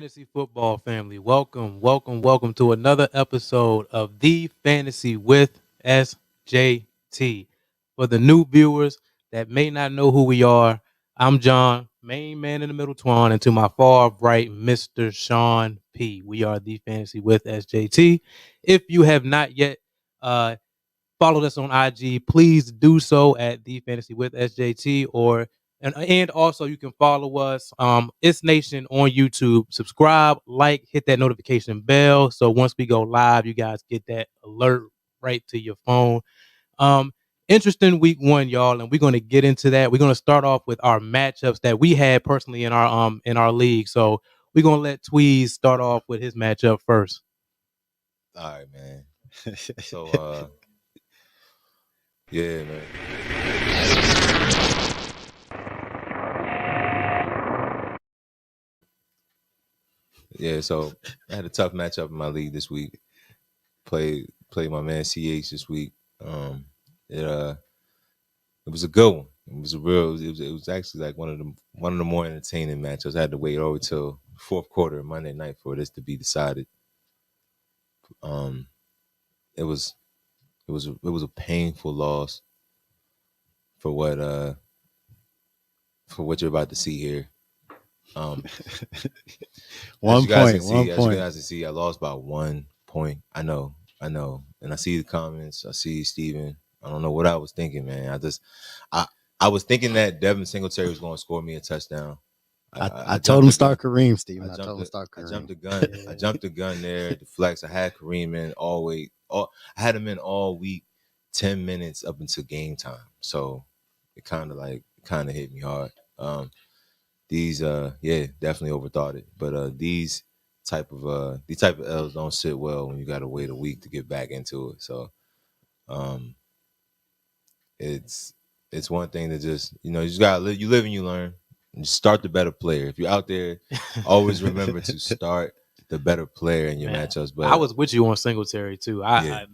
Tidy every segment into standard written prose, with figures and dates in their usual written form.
fantasy football family. Welcome to another episode of The Fantasy with SJT. For the new viewers that may not know who we are, I'm John, main man in the middle, Toine, and to my far right, Mr. Sean P. We are The Fantasy with SJT. If you have not yet uh, followed us on IG, please do so at The Fantasy with SJT and also you can follow us ItsNation on YouTube. Subscribe, like, hit that notification bell so once we go live, you guys get that alert right to your phone. Um Interesting week 1, y'all, and we're going to get into that. We're going to start off with our matchups that we had personally in our league. So we're going to let Tweez start off with his matchup first. All right, man. Yeah, man. Yeah, so I had a tough matchup in my league this week. Played my man CH this week. It was a good one. It was actually like one of the more entertaining matchups. I had to wait over till fourth quarter of Monday night for this to be decided. It was a painful loss for what you're about to see here. As you guys can see, I lost by 1 point. I know. And I see the comments. I see Steven. I don't know what I was thinking, man. I was thinking that Devin Singletary was going to score me a touchdown. I told him start Kareem, Steven. I told him start Kareem. I jumped the gun there. The flex. I had Kareem in I had him in all week, 10 minutes up until game time. So it kind of hit me hard. These definitely overthought it. But these type of L's don't sit well when you gotta wait a week to get back into it. So it's one thing to just, you just gotta live, you live and you learn. And just start the better player. If you're out there, always remember to start the better player in your matchups. But I was with you on Singletary too. I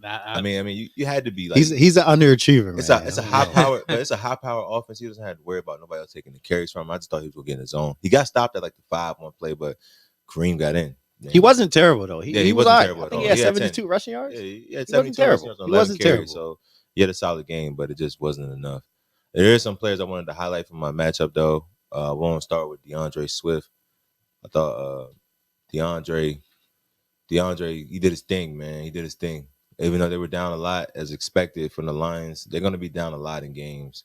mean, you had to be like he's an underachiever, man. It's a high power, but it's a high power offense. He doesn't have to worry about nobody else taking the carries from him. I just thought he was gonna get in his zone. He got stopped at like the 5-1 play, but Kareem got in. Man. He wasn't terrible though. He wasn't terrible. I think he had 72 rushing yards. Yeah, he had 72 rushing yards on 11 carries. So he had a solid game, but it just wasn't enough. There are some players I wanted to highlight from my matchup though. I want to start with DeAndre Swift. I thought DeAndre, he did his thing, man. He did his thing. Even though they were down a lot as expected from the Lions, they're going to be down a lot in games.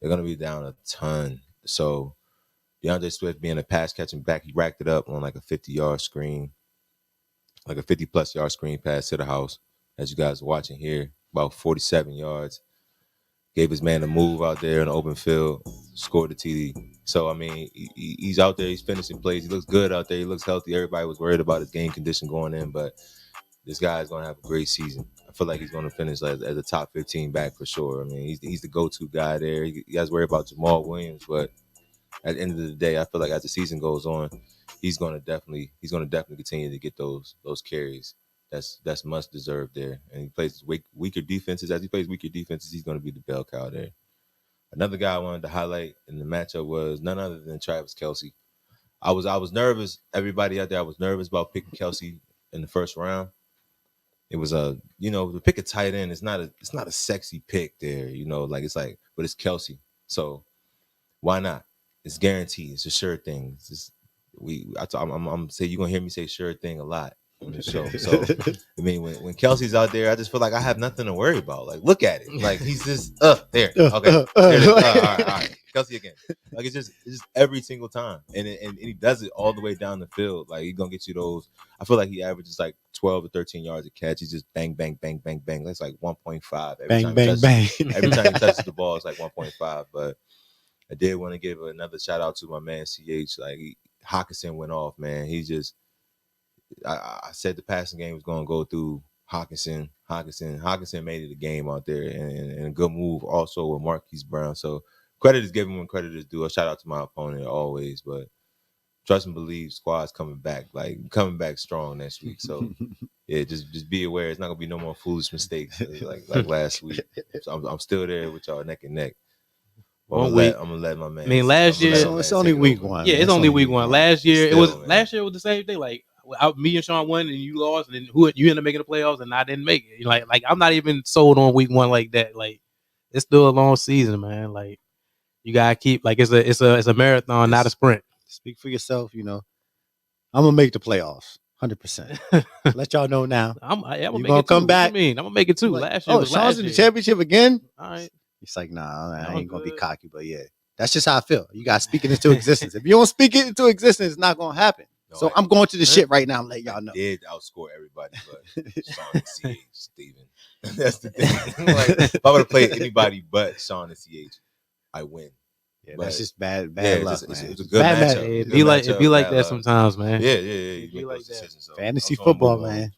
They're going to be down a ton. So DeAndre Swift being a pass catching back, he racked it up on like a 50-yard screen, like a 50-plus yard screen pass to the house. As you guys are watching here, about 47 yards. Gave his man a move out there in the open field, scored the TD. So, I mean, he's out there. He's finishing plays. He looks good out there. He looks healthy. Everybody was worried about his game condition going in, but this guy is going to have a great season. I feel like he's going to finish as a top 15 back for sure. I mean, he's the go-to guy there. You guys worry about Jamal Williams, but at the end of the day, I feel like as the season goes on, he's going to definitely continue to get those carries. That's much deserved there. And he plays weaker defenses. As he plays weaker defenses, he's going to be the bell cow there. Another guy I wanted to highlight in the matchup was none other than Travis Kelce. I was nervous. Everybody out there, I was nervous about picking Kelce in the first round. It was to pick a tight end. It's not a sexy pick there, but it's Kelce. So why not? It's guaranteed. It's a sure thing. I'm saying you're gonna hear me say sure thing a lot on the show. So I mean, when Kelce's out there, I just feel like I have nothing to worry about. Like, look at it. Like he's just there. Okay, there it is. All right. Kelce again. Like it's just every single time, and he does it all the way down the field. Like he's gonna get you those. I feel like he averages like 12 to 13 yards a catch. He's just bang, bang, bang, bang, bang. That's like 1.5 every time. Every time he touches the ball, it's like 1.5. But I did want to give another shout out to my man CH. Like Hawkinson went off, man. He just. I said the passing game was going to go through Hawkinson. Hawkinson made it a game out there, and a good move also with Marquise Brown. So credit is given when credit is due. A shout out to my opponent always, but trust and believe squad's coming back strong next week. So yeah, just be aware. It's not gonna be no more foolish mistakes like last week. So I'm still there with y'all neck and neck. Well, I'm gonna let my man. I mean, last year it's only week one. Yeah, it's only week one. Last year last year was the same thing. Like me and Sean won, and you lost, and then you ended up making the playoffs, and I didn't make it. Like I'm not even sold on week one like that. Like it's still a long season, man. Like you gotta keep it's a marathon, not a sprint. Speak for yourself. I'm gonna make the playoffs, 100%. Let y'all know now. I'm gonna come back. What you mean? I'm gonna make it too. Last year was Sean's in the championship again. All right. He's like, nah, I ain't gonna be cocky, but yeah, that's just how I feel. You gotta speak it into existence. If you don't speak it into existence, it's not gonna happen. No, so I'm going to the shit right now and let y'all know. I did outscore everybody, but Sean and CH, Steven. That's the thing. Like, if I would have played anybody but Sean and CH, I win. Yeah, that's just bad luck, man. It was a good matchup. It be like that sometimes, man. Yeah. You be like that. So fantasy football, man.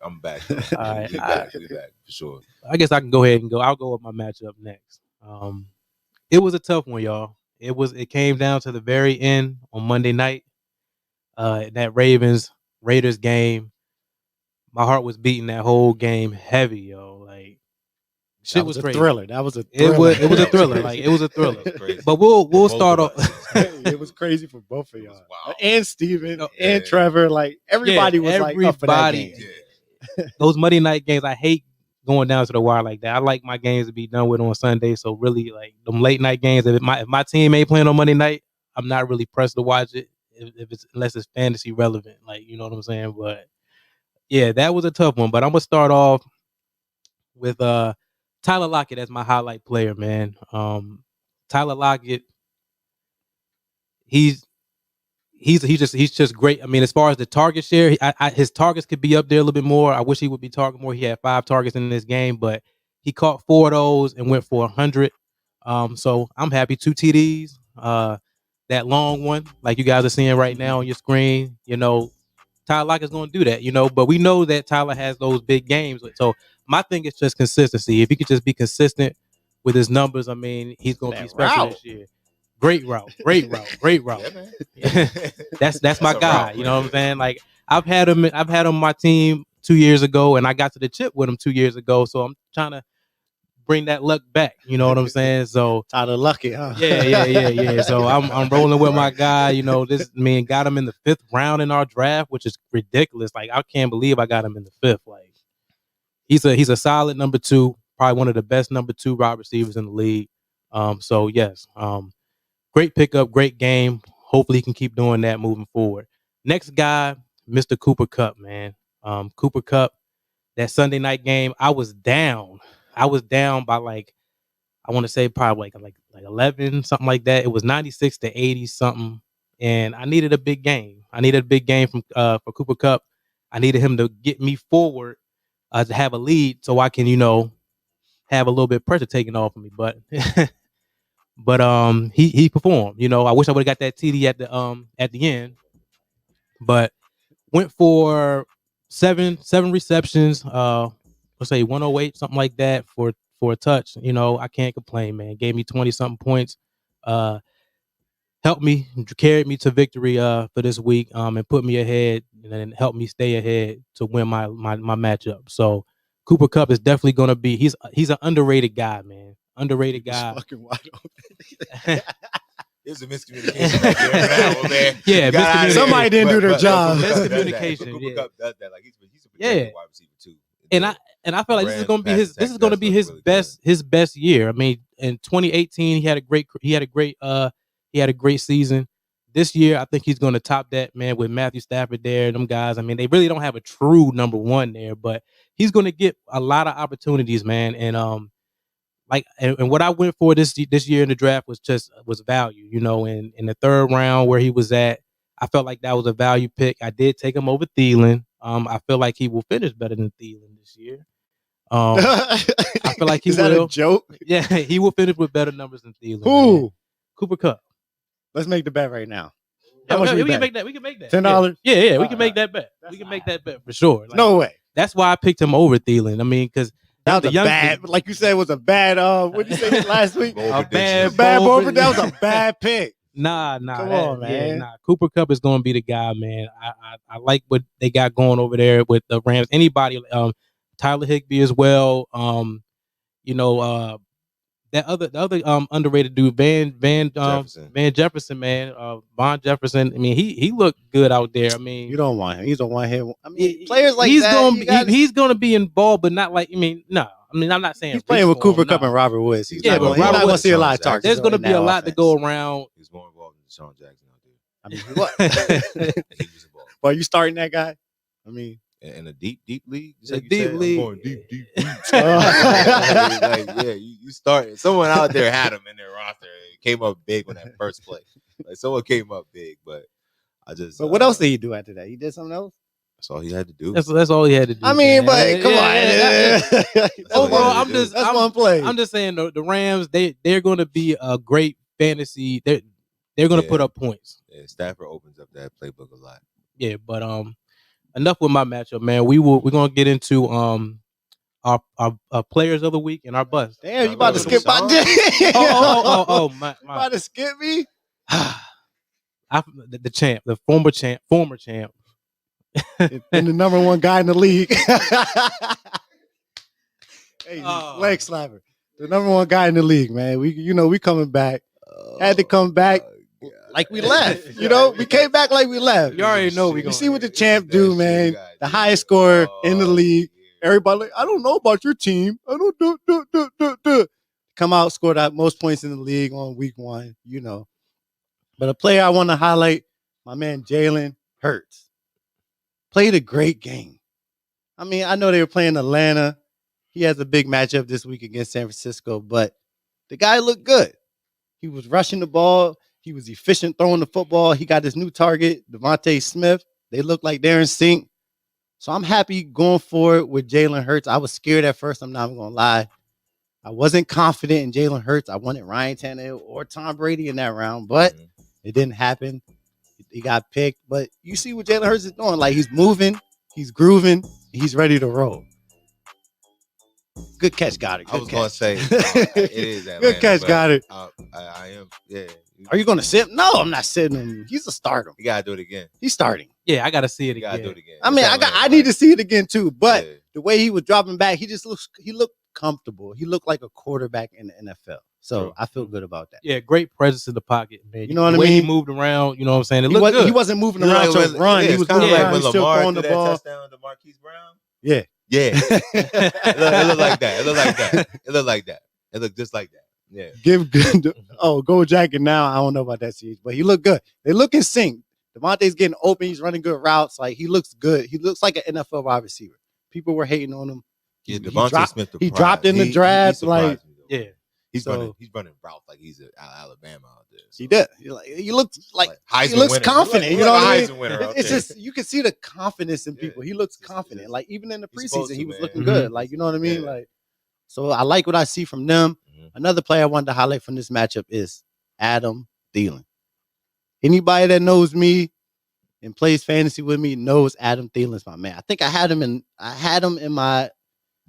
I'm back. All right, we back for sure. I guess I can go ahead and go. I'll go with my matchup next. It was a tough one, y'all. It came down to the very end on Monday night. That Raiders game. My heart was beating that whole game heavy, yo. Like shit was crazy. Thriller. That was a thriller. It was a thriller. Like it was a thriller. But we'll start off. It was crazy for both of y'all. Wow. And Steven and Trevor. Like everybody was like up for that game. Yeah. Those Monday night games, I hate going down to the wire like that. I like my games to be done with on Sunday. So really, like them late night games, if my team ain't playing on Monday night, I'm not really pressed to watch it unless it's fantasy relevant. Like, you know what I'm saying? But yeah, that was a tough one. But I'm gonna start off with Tyler Lockett as my highlight player, man. Tyler Lockett, he's just great. I mean, as far as the target share, his targets could be up there a little bit more. I wish he would be targeting more. He had 5 targets in this game, but he caught 4 of those and went for 100. So I'm happy. 2 TDs. That long one, like you guys are seeing right now on your screen, Tyler Lockett's going to do that, but we know that Tyler has those big games. So my thing is just consistency. If he could just be consistent with his numbers, I mean, he's going to be special this year. Great route. Yeah, that's my guy. Route, you know what I'm saying? Like I've had him on my team 2 years ago, and I got to the chip with him 2 years ago. So I'm trying to bring that luck back. You know what I'm saying? So Tyler Lucky, huh? Yeah. So I'm rolling with my guy. This man got him in the 5th round in our draft, which is ridiculous. Like I can't believe I got him in the 5th. Like he's a solid number 2, probably one of the best number 2 wide receivers in the league. So yes. Great pickup, great game. Hopefully he can keep doing that moving forward. Next guy, Mr. Cooper Kupp, man. Cooper Kupp, that Sunday night game, I was down. By I want to say probably like 11, something like that. It was 96 to 80 something, and I needed a big game. I needed a big game from for Cooper Kupp. I needed him to get me forward to have a lead, so I can have a little bit of pressure taken off of me. But he performed. I wish I would have got that TD at the end, but went for seven receptions. Let's say 108, something like that for a touch. I can't complain, man. Gave me 20 something points. Helped me, carried me to victory for this week. And put me ahead and helped me stay ahead to win my matchup. So Cooper Kupp is definitely gonna be. He's an underrated guy, man. Underrated guy. Fucking wide open. There's a miscommunication back there, man. Yeah, miscommunication. Somebody didn't do their job. Miscommunication. Cooper Kupp does that. Like he's a wide receiver too. And I feel like this is going to be his best year. I mean, in 2018 he had a great season. This year I think he's going to top that, man, with Matthew Stafford there and them guys. I mean, they really don't have a true number 1 there, but he's going to get a lot of opportunities, man. And and what I went for this year in the draft was value, in the 3rd round where he was at. I felt like that was a value pick. I did take him over Thielen. I feel like he will finish better than Thielen this year. I feel like he will. Is that a joke? Yeah, he will finish with better numbers than Thielen. Who? Man. Cooper Kupp. Let's make the bet right now. Yeah, we can make that. $10? Yeah. We can make that bet. We can make that bet for sure. Like, no way. That's why I picked him over Thielen. I mean, because that was bad. Like you said, it was a bad. What did you say last week? A bad bold. That was a bad pick. Nah. Come on, man. Yeah, Cooper Kupp is going to be the guy, man. I like what they got going over there with the Rams. Anybody, Tyler Higbee as well. the other underrated dude, Van Jefferson, man, Von Jefferson. I mean, he looked good out there. I mean, you don't want him. He's a one hit. I mean, players like he's that. He's gonna be involved, but not like. I mean, no. I mean, I'm not saying he's playing with Cooper Kupp and Robert Woods. He's not going to see a lot of targets. There's going to be a lot to go around. He's more involved than Deshaun Jackson out there. I mean, what? Well, are you starting that guy? I mean, in a deep league, league. I'm going deep. Yeah, you start. Someone out there had him in their roster. It came up big on that first play. Like someone came up big, but I just. But what else did he do after that? He did something else. That's all he had to do. That's all he had to do. I mean, man. But come on. Overall, that's one play. I'm just saying the Rams, they're going to be a great fantasy. They're going to put up points. Yeah, Stafford opens up that playbook a lot. Yeah, but enough with my matchup, man. We're going to get into our players of the week and our bust. Damn, you about to skip my day? My. You about to skip me? The champ, the former champ. And the number one guy in the league. Hey, leg slapper. The number one guy in the league, man. We coming back. Had to come back like we left. We came back like we left. You already know You see what the champ do, man. The highest scorer in the league. Everybody like, I don't know about your team. I don't do. Come out, scored out most points in the league on week 1, But a player I want to highlight, my man Jalen Hurts. Played a great game. I mean, I know they were playing Atlanta. He has a big matchup this week against San Francisco, but the guy looked good. He was rushing the ball. He was efficient throwing the football. He got his new target, Devontae Smith. They look like they're in sync. So I'm happy going forward with Jalen Hurts. I was scared at first. I'm not even going to lie. I wasn't confident in Jalen Hurts. I wanted Ryan Tannehill or Tom Brady in that round, but it didn't happen. He got picked, but you see what Jalen Hurts is doing. Like, he's moving, he's grooving, he's ready to roll. Good catch, Goddard. I was going to say, it is Atlanta, good catch, Goddard. I am, yeah. Are you going to sit him? No, I'm not sitting him. He's a starter. You got to do it again. He's starting. Yeah, I got to see it again. You got to do it again. I mean, I need to see it again, too. But the way he was dropping back, he looked comfortable. He looked like a quarterback in the NFL. So I feel good about that. Yeah, great presence in the pocket, man. You know what I mean? The way he moved around, you know what I'm saying? It looked good. He wasn't moving around to run. He was kind of like when Lamar throwing threw the that ball. touchdown to Marquise Brown. Yeah. It looked like that. It looked just like that. Yeah. Give good. Go Jacket now. I don't know about that series, but he looked good. They look in sync. Devontae's getting open. He's running good routes. Like, he looks good. He looks like an NFL wide receiver. People were hating on him. Yeah, Devontae Smith. He dropped in the draft. He's running routes like he's at Alabama out there. So. He did. He looks like he looks confident. You know what I mean? It's just you can see the confidence in people. He looks confident. Like, even in the preseason, he was looking good. Like, you know what I mean? Like, so I like what I see from them. Another player I wanted to highlight from this matchup is Adam Thielen. Anybody that knows me and plays fantasy with me knows Adam Thielen's my man. I think I had him in my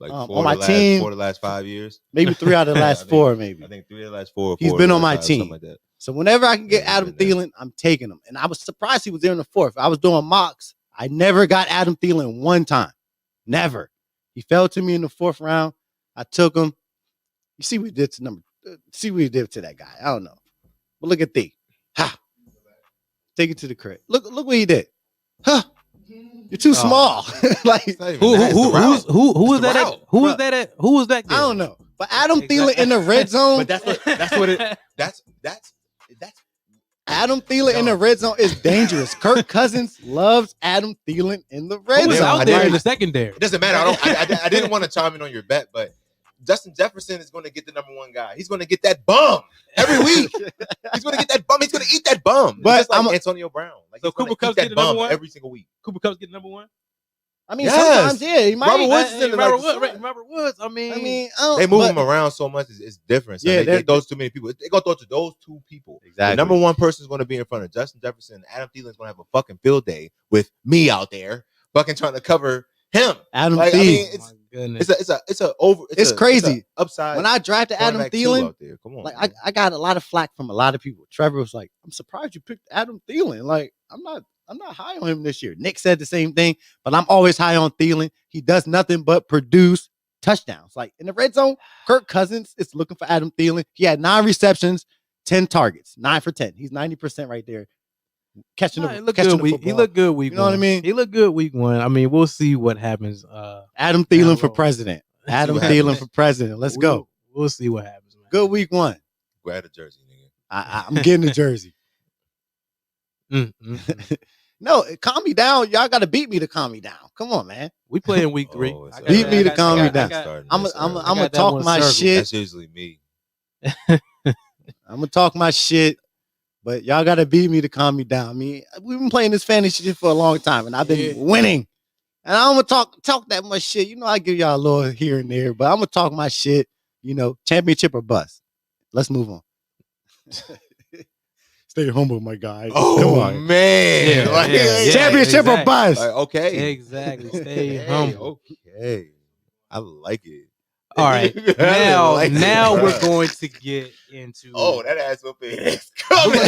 on my team for the last 5 years. Maybe 3 out of the last 4, maybe. I think 3 of the last 4. He's been on my team. Like that. So whenever I can get Adam Thielen, I'm taking him. And I was surprised he was there in the 4th. I was doing mocks. I never got Adam Thielen one time. Never. He fell to me in the 4th round. I took him. You see what he did to that guy. I don't know. But look at Thee. Ha. Take it to the crib. Look what he did. Huh. You're too small. Like, who was that? Who was that? I don't know. But Adam Thielen in the red zone. But that's Adam Thielen in the red zone is dangerous. Kirk Cousins loves Adam Thielen in the red zone. Who was out there in the secondary? It doesn't matter. I didn't want to chime in on your bet, but Justin Jefferson is going to get the number 1 guy. He's going to get that bum every week. He's going to get that bum. He's going to eat that bum. But I'm Antonio Brown. Like, so Cooper Kupp's getting number 1 every single week. Cooper Kupp's getting number 1. I mean, sometimes he might. Robert Woods is Robert Woods. I mean, they move him around so much. It's different. So they those too many people. They're gonna throw to those 2 people. Exactly. The number 1 person is going to be in front of Justin Jefferson. Adam Thielen's going to have a fucking field day with me out there, fucking trying to cover him. Adam Thielen. It's crazy. It's upside. When I drafted Adam Thielen, out there. Come on, like I got a lot of flack from a lot of people. Trevor was like, "I'm surprised you picked Adam Thielen." Like, I'm not high on him this year. Nick said the same thing, but I'm always high on Thielen. He does nothing but produce touchdowns. Like in the red zone, Kirk Cousins is looking for Adam Thielen. He had 9 receptions, 10 targets, 9 for 10. He's 90% right there. Catching the football. He looked good week 1. You know what I mean? He looked good week 1. I mean, we'll see what happens. Adam Thielen for president. Adam Thielen for president. Let's go. We'll see what happens, man. Good week 1. Grab a jersey, nigga. I'm getting a jersey. No, calm me down. Y'all got to beat me to calm me down. Come on, man. We play in week 3. Beat me to calm me down. I'm gonna talk my shit. That's usually me. I'm gonna talk my shit, but y'all got to beat me to calm me down. I mean, we've been playing this fantasy shit for a long time, and I've been winning. And I'm gonna talk that much shit. You know, I give y'all a little here and there, but I'm gonna talk my shit. You know, championship or bust. Let's move on. Stay humble, my guy. Oh man, championship or bust. Okay, exactly. Stay humble. Okay, I like it. All right, now we're going to get into. Oh, that ass whooping is coming.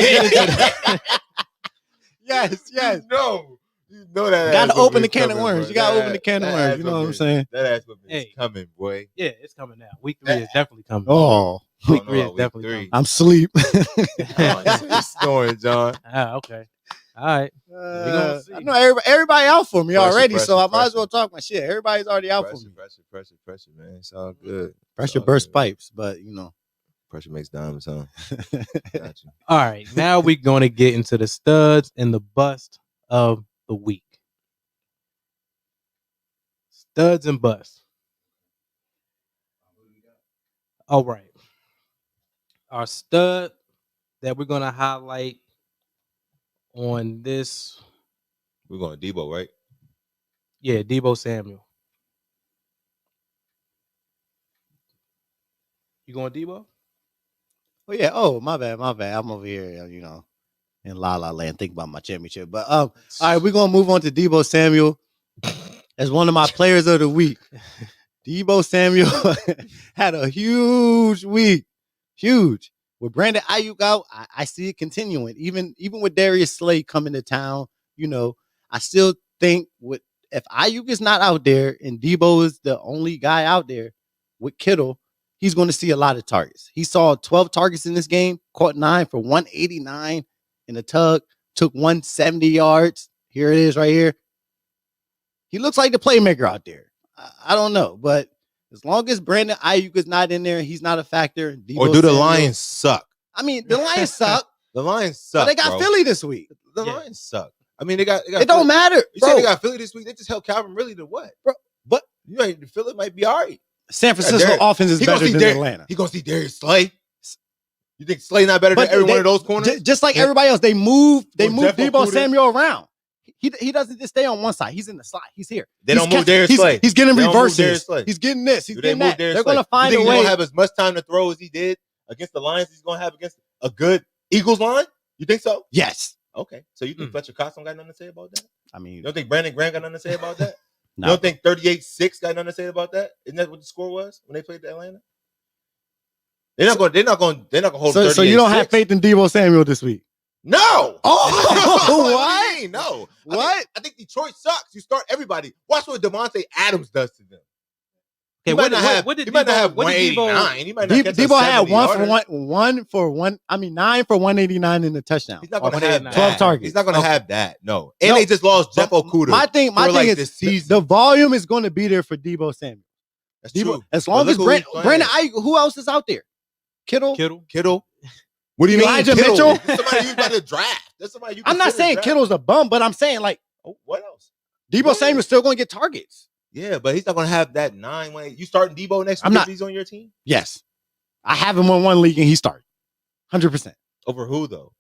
Yes. No. You know that. Got to open the can of worms. You got to open the can of worms. You know what I'm saying? That ass whooping is coming, boy. Yeah, it's coming now. Week 3 is definitely coming. Oh. Week 3 is definitely coming. I'm asleep. You're snoring, John. Okay. All right. I know everybody out for me already, so I might as well talk my shit. Everybody's already out for me. Pressure, man. It's all good. Pressure bursts pipes, but you know. Pressure makes diamonds, huh? Got you. All right. Now we're going to get into the studs and the bust of the week. Studs and busts. All right. Our stud that we're going to highlight on this. We're going to Debo, right? Yeah, Debo Samuel. You going Debo? Oh, yeah. Oh, my bad. I'm over here, you know, in La La Land thinking about my championship. But all right, we're going to move on to Debo Samuel as one of my players of the week. Debo Samuel had a huge week. Huge. With Brandon Ayuk out, I see it continuing. Even with Darius Slay coming to town, you know, I still think if Ayuk is not out there and Debo is the only guy out there with Kittle, he's going to see a lot of targets. He saw 12 targets in this game, caught 9 for 189 in a tug, took 170 yards. Here it is right here. He looks like the playmaker out there. I don't know, but as long as Brandon Ayuk is not in there, he's not a factor. Or do the Lions suck? I mean, the Lions suck. The Lions suck. But they got Philly this week. The Lions suck. I mean, they got it don't matter. You say they got Philly this week? They just held Calvin Ridley to what, bro? But you know, Philly might be all right. San Francisco offense is better than Atlanta. He gonna see Darius Slay. You think Slay not better than every one of those corners? Just like everybody else, they move Debo Samuel around. He doesn't just stay on one side. He's in the slot. He's here. They don't move Darius Slay. He's getting reverses. He's getting this. He's getting that. They're going to find a way. He's going to have as much time to throw as he did against the Lions he's going to have against a good Eagles line? You think so? Yes. Okay. So you think Fletcher Cox don't got nothing to say about that? I mean, you don't think Brandon Graham got nothing to say about that? No. You don't think 38-6 got nothing to say about that? Isn't that what the score was when they played Atlanta? They're not going to hold 38-6. So you don't have faith in Debo Samuel this week? No. Oh, what? No. What? I think Detroit sucks. You start everybody. Watch what Devontae Adams does to them. Okay, he might not have 189. He might not catch Debo had 9 for 189 in the touchdown. He's not going to have 12 targets. He's not going to have that. No. And they just lost Jeff Okudah. My thing is the volume is going to be there for Debo Samuel. That's true. As long as Brandon Ayuk, who else is out there? Kittle. What do you mean? Elijah Mitchell? That's somebody you got to draft. That's somebody you. I'm not saying Kittle's a bum, but I'm saying like, what else? Debo Samuel's still going to get targets. Yeah, but he's not going to have that 9 way. You starting Debo next week if he's on your team? Yes, I have him on one league and he started 100%. Over who though?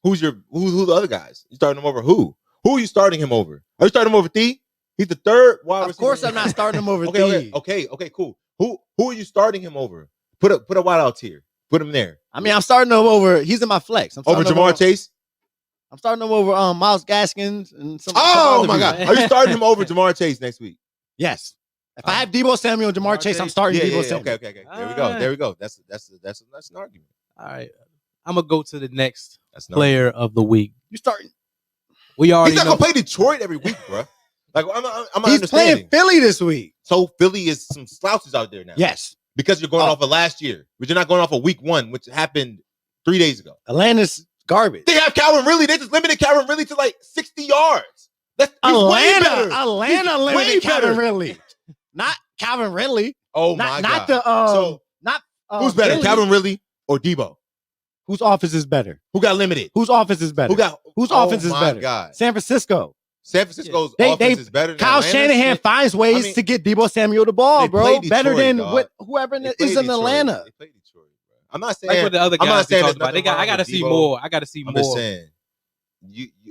Who the other guys? You starting him over who? Who are you starting him over? Are you starting him over Thee? He's the third wide receiver. Of course, I'm not starting him over Thee. Okay, cool. Who are you starting him over? Put a wide out tier. Put him there. I mean, I'm starting him over. He's in my flex. Over Jamar Chase. I'm starting him over Miles Gaskins and some. Oh my God! Are you starting him over Jamar Chase next week? Yes. If I have Debo Samuel and Jamar Chase, I'm starting Debo Samuel. Okay. There we go. That's an argument. All right. I'm gonna go to the next player of the week. You starting? We already. He's not gonna play Detroit every week, bro. Like I'm not He's playing Philly this week. So Philly is some slouches out there now. Yes. Because you're going off of last year. But you're not going off of week 1, which happened 3 days ago. Atlanta's garbage. They have Calvin Ridley. They just limited Calvin Ridley to like 60 yards. Atlanta limited Calvin Ridley. Not Calvin Ridley. Oh my God. Who's better, Ridley? Calvin Ridley or Debo? Whose offense is better? Who got limited? Whose offense is better? Whose offense is better? God. San Francisco. San Francisco's offense is better than Kyle Shanahan finds ways to get Debo Samuel the ball, bro. Detroit, better than whoever is in Atlanta. They play Detroit, bro. I'm not saying like what the other guys talked about. I got to see more. I'm just saying.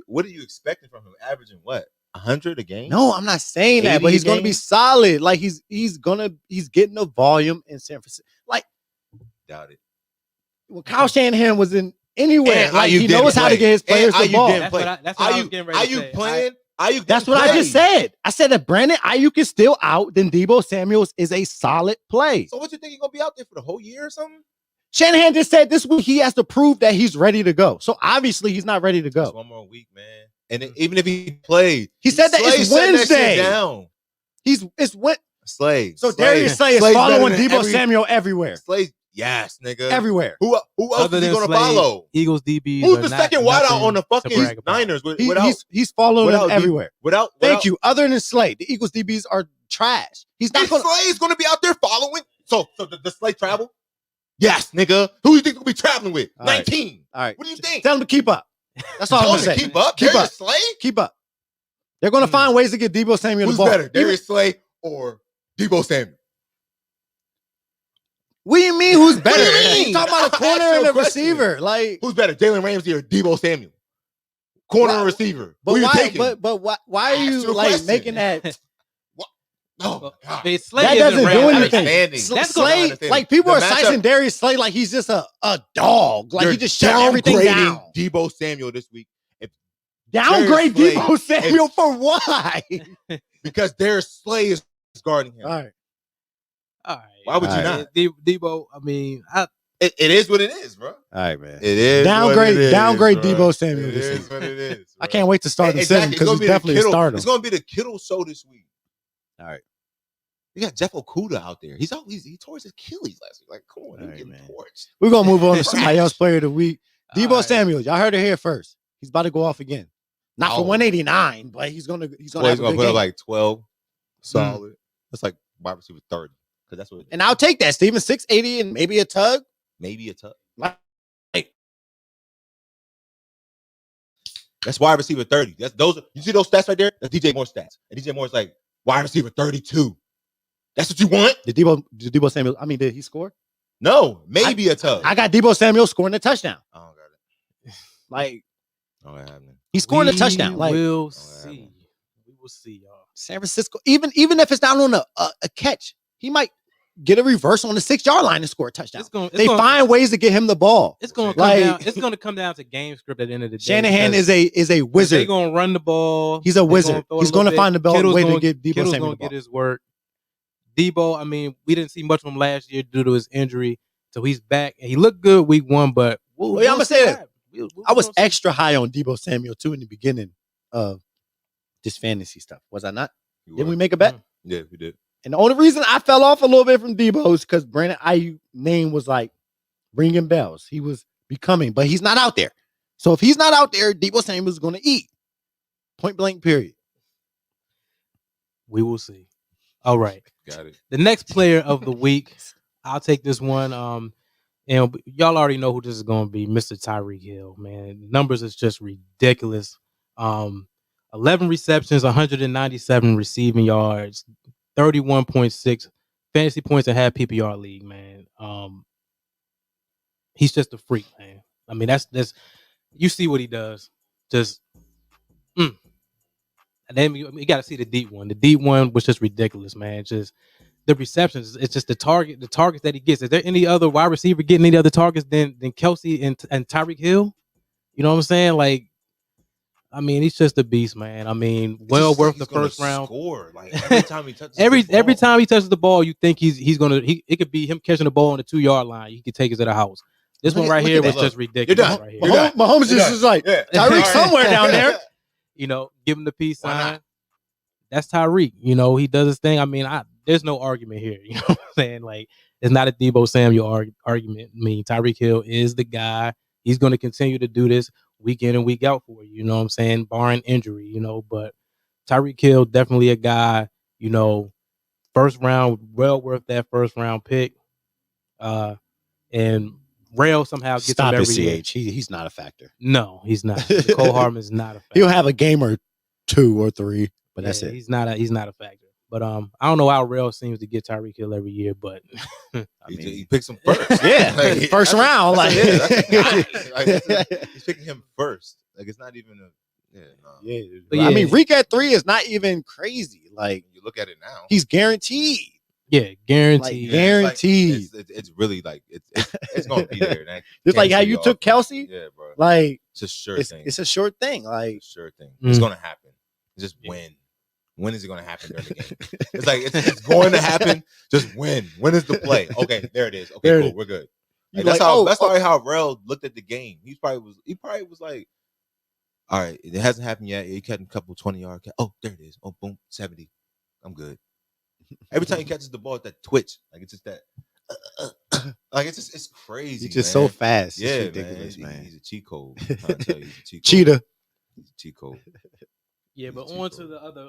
What are you expecting from him? Averaging what? 100 a game? No, I'm not saying that, but he's going to be solid. Like he's getting the volume in San Francisco. Like, doubt it. When Kyle Shanahan was in anywhere, like he knows how to get his players the ball. That's what I was getting ready to say. Playing? That's what I just said. I said that Brandon Ayuk is still out, then Debo Samuels is a solid play. So what you think he's gonna be out there for the whole year or something? Shanahan just said this week he has to prove that he's ready to go. So obviously he's not ready to go. Just one more week, man. And then, even if he played, he said that it's Wednesday. It's what Slay. So Darius Slay is following Debo Samuel everywhere. Slay, yes, nigga. Everywhere. Who else is he gonna follow? Eagles DBs. Who's the second wideout on the fucking Niners? He's following them everywhere. Thank you. Other than Slay, the Eagles DBs are trash. He's not going. Slay's going to be out there following. So the Slay travel? Yes, nigga. Who do you think will be traveling with? 19. All right. What do you think? Tell them to keep up. That's all I'm going to say. Keep up. Keep Darius up. Slay? Keep up. They're going to find ways to get Debo Samuel the ball. Who's better, Darius Slay or Debo Samuel? What do you mean? Who's better? What do you mean? He's talking about a corner and a receiver. Like, who's better, Jalen Ramsey or Debo Samuel? Corner and receiver. But who why? You taking? But why are you like making that? No, God. That doesn't do anything. Slay, like people are sizing Darius Slay like he's just a dog. Like he just shut everything down. Debo Samuel this week. Downgrade Debo Samuel for why? Because Darius Slay is guarding him. All right. Why would you not? Debo, I mean, it is what it is, bro. All right, man. It is downgrade bro. Debo Samuel. It is what it is. I can't wait to start the season because he's definitely a starter. It's going to be the Kittle show this week. All right. You got Jeff Okudah out there. He tore his Achilles last week. Like, come on, right, getting torched. We're gonna move on to somebody else player of the week. Debo Samuel. Y'all heard it here first. He's about to go off again. Not for 189, but he's gonna put up like 12 solid. That's like wide receiver 30. Because that's what. And I'll take that, Steven. 680 and maybe a tug. That's wide receiver 30. You see those stats right there? That's DJ Moore stats. And DJ Moore's like wide receiver 32. That's what you want? Did Debo Samuel, did he score? No, maybe a tug. I got Debo Samuel scoring a touchdown. I don't got it. Like, happening. He's scoring a touchdown. Like, we'll see. We will see, y'all. San Francisco, even if it's down on a catch, he might get a reverse on the 6-yard line and score a touchdown. They find ways to get him the ball. It's going to come down to game script at the end of the day. Shanahan is a wizard. They're going to run the ball. He's a wizard. He's going to find the ball way to get Debo Samuel the ball. Get his work. Debo, I mean, we didn't see much of him last year due to his injury, so he's back and he looked good week 1. But I'm gonna say that I was extra high on Debo Samuel too in the beginning of this fantasy stuff. Was I not? Didn't we make a bet? Yeah, we did. And the only reason I fell off a little bit from Debo is because Brandon Ayuk name was like ringing bells. He was becoming, but he's not out there. So if he's not out there, Debo Samuel is going to eat. Point blank. Period. We will see. All right. Got it. The next player of the week, I'll take this one. And y'all already know who this is going to be, Mr. Tyreek Hill, man. Numbers is just ridiculous. 11 receptions, 197 receiving yards, 31.6 fantasy points in half PPR league, man. He's just a freak, man. I mean, that's you see what he does. Just And then you got to see the deep one. The deep one was just ridiculous, man. Just the receptions. It's just the targets that he gets. Is there any other wide receiver getting any other targets than Kelsey and Tyreek Hill? You know what I'm saying? Like, I mean, he's just a beast, man. I mean, worth the first round. Score. Like every time he touches every time he touches the ball, you think he's gonna. It could be him catching the ball on the 2-yard line. He could take it to the house. This one right here was just ridiculous. Right here. Mahomes just is like Tyreek somewhere down there. You know, give him the peace sign. that's Tyreek. You know, he does his thing. I mean, there's no argument here. You know what I'm saying? Like, it's not a Debo Samuel argument. I mean, Tyreek Hill is the guy. He's going to continue to do this week in and week out for you. You know what I'm saying? Barring injury, you know, but Tyreek Hill, definitely a guy, you know, first round, well worth that first round pick. And Rail somehow gets Stop him it, every year. CH. He's not a factor. No, he's not. Cole Hardman's not a factor. He'll have a game or 2 or 3, but that's it. He's not a factor. But I don't know how Rail seems to get Tyreek Hill every year, but he picks him first. Yeah, like, first round. Like, he's picking him first. Like, it's not even a. Yeah, no. Yeah. But I mean, Reek at 3 is not even crazy. Like, you look at it now, he's guaranteed. Yeah, guaranteed. Like, guaranteed. It's really like it's gonna be there. Just like how you took Kelsey. Yeah, bro. Like, it's a sure thing. It's a short thing. Like, it's a sure thing. It's gonna happen. Just when. When is it going to happen during the game? It's like it's going to happen. Just when? When is the play? Okay, there it is. Okay, cool. We're good. Like, that's probably how Rel looked at the game. He probably was like, all right, it hasn't happened yet. He catching a couple 20-yard. Oh, there it is. Oh, boom, 70. I'm good. Every time he catches the ball, it's that twitch. Like, it's just that. Like, it's crazy. He's just so fast. Yeah, it's ridiculous, man. He's a cheat code. I'm trying to tell you, he's a cheat code. Cheetah. He's a cheat code. Yeah, but on to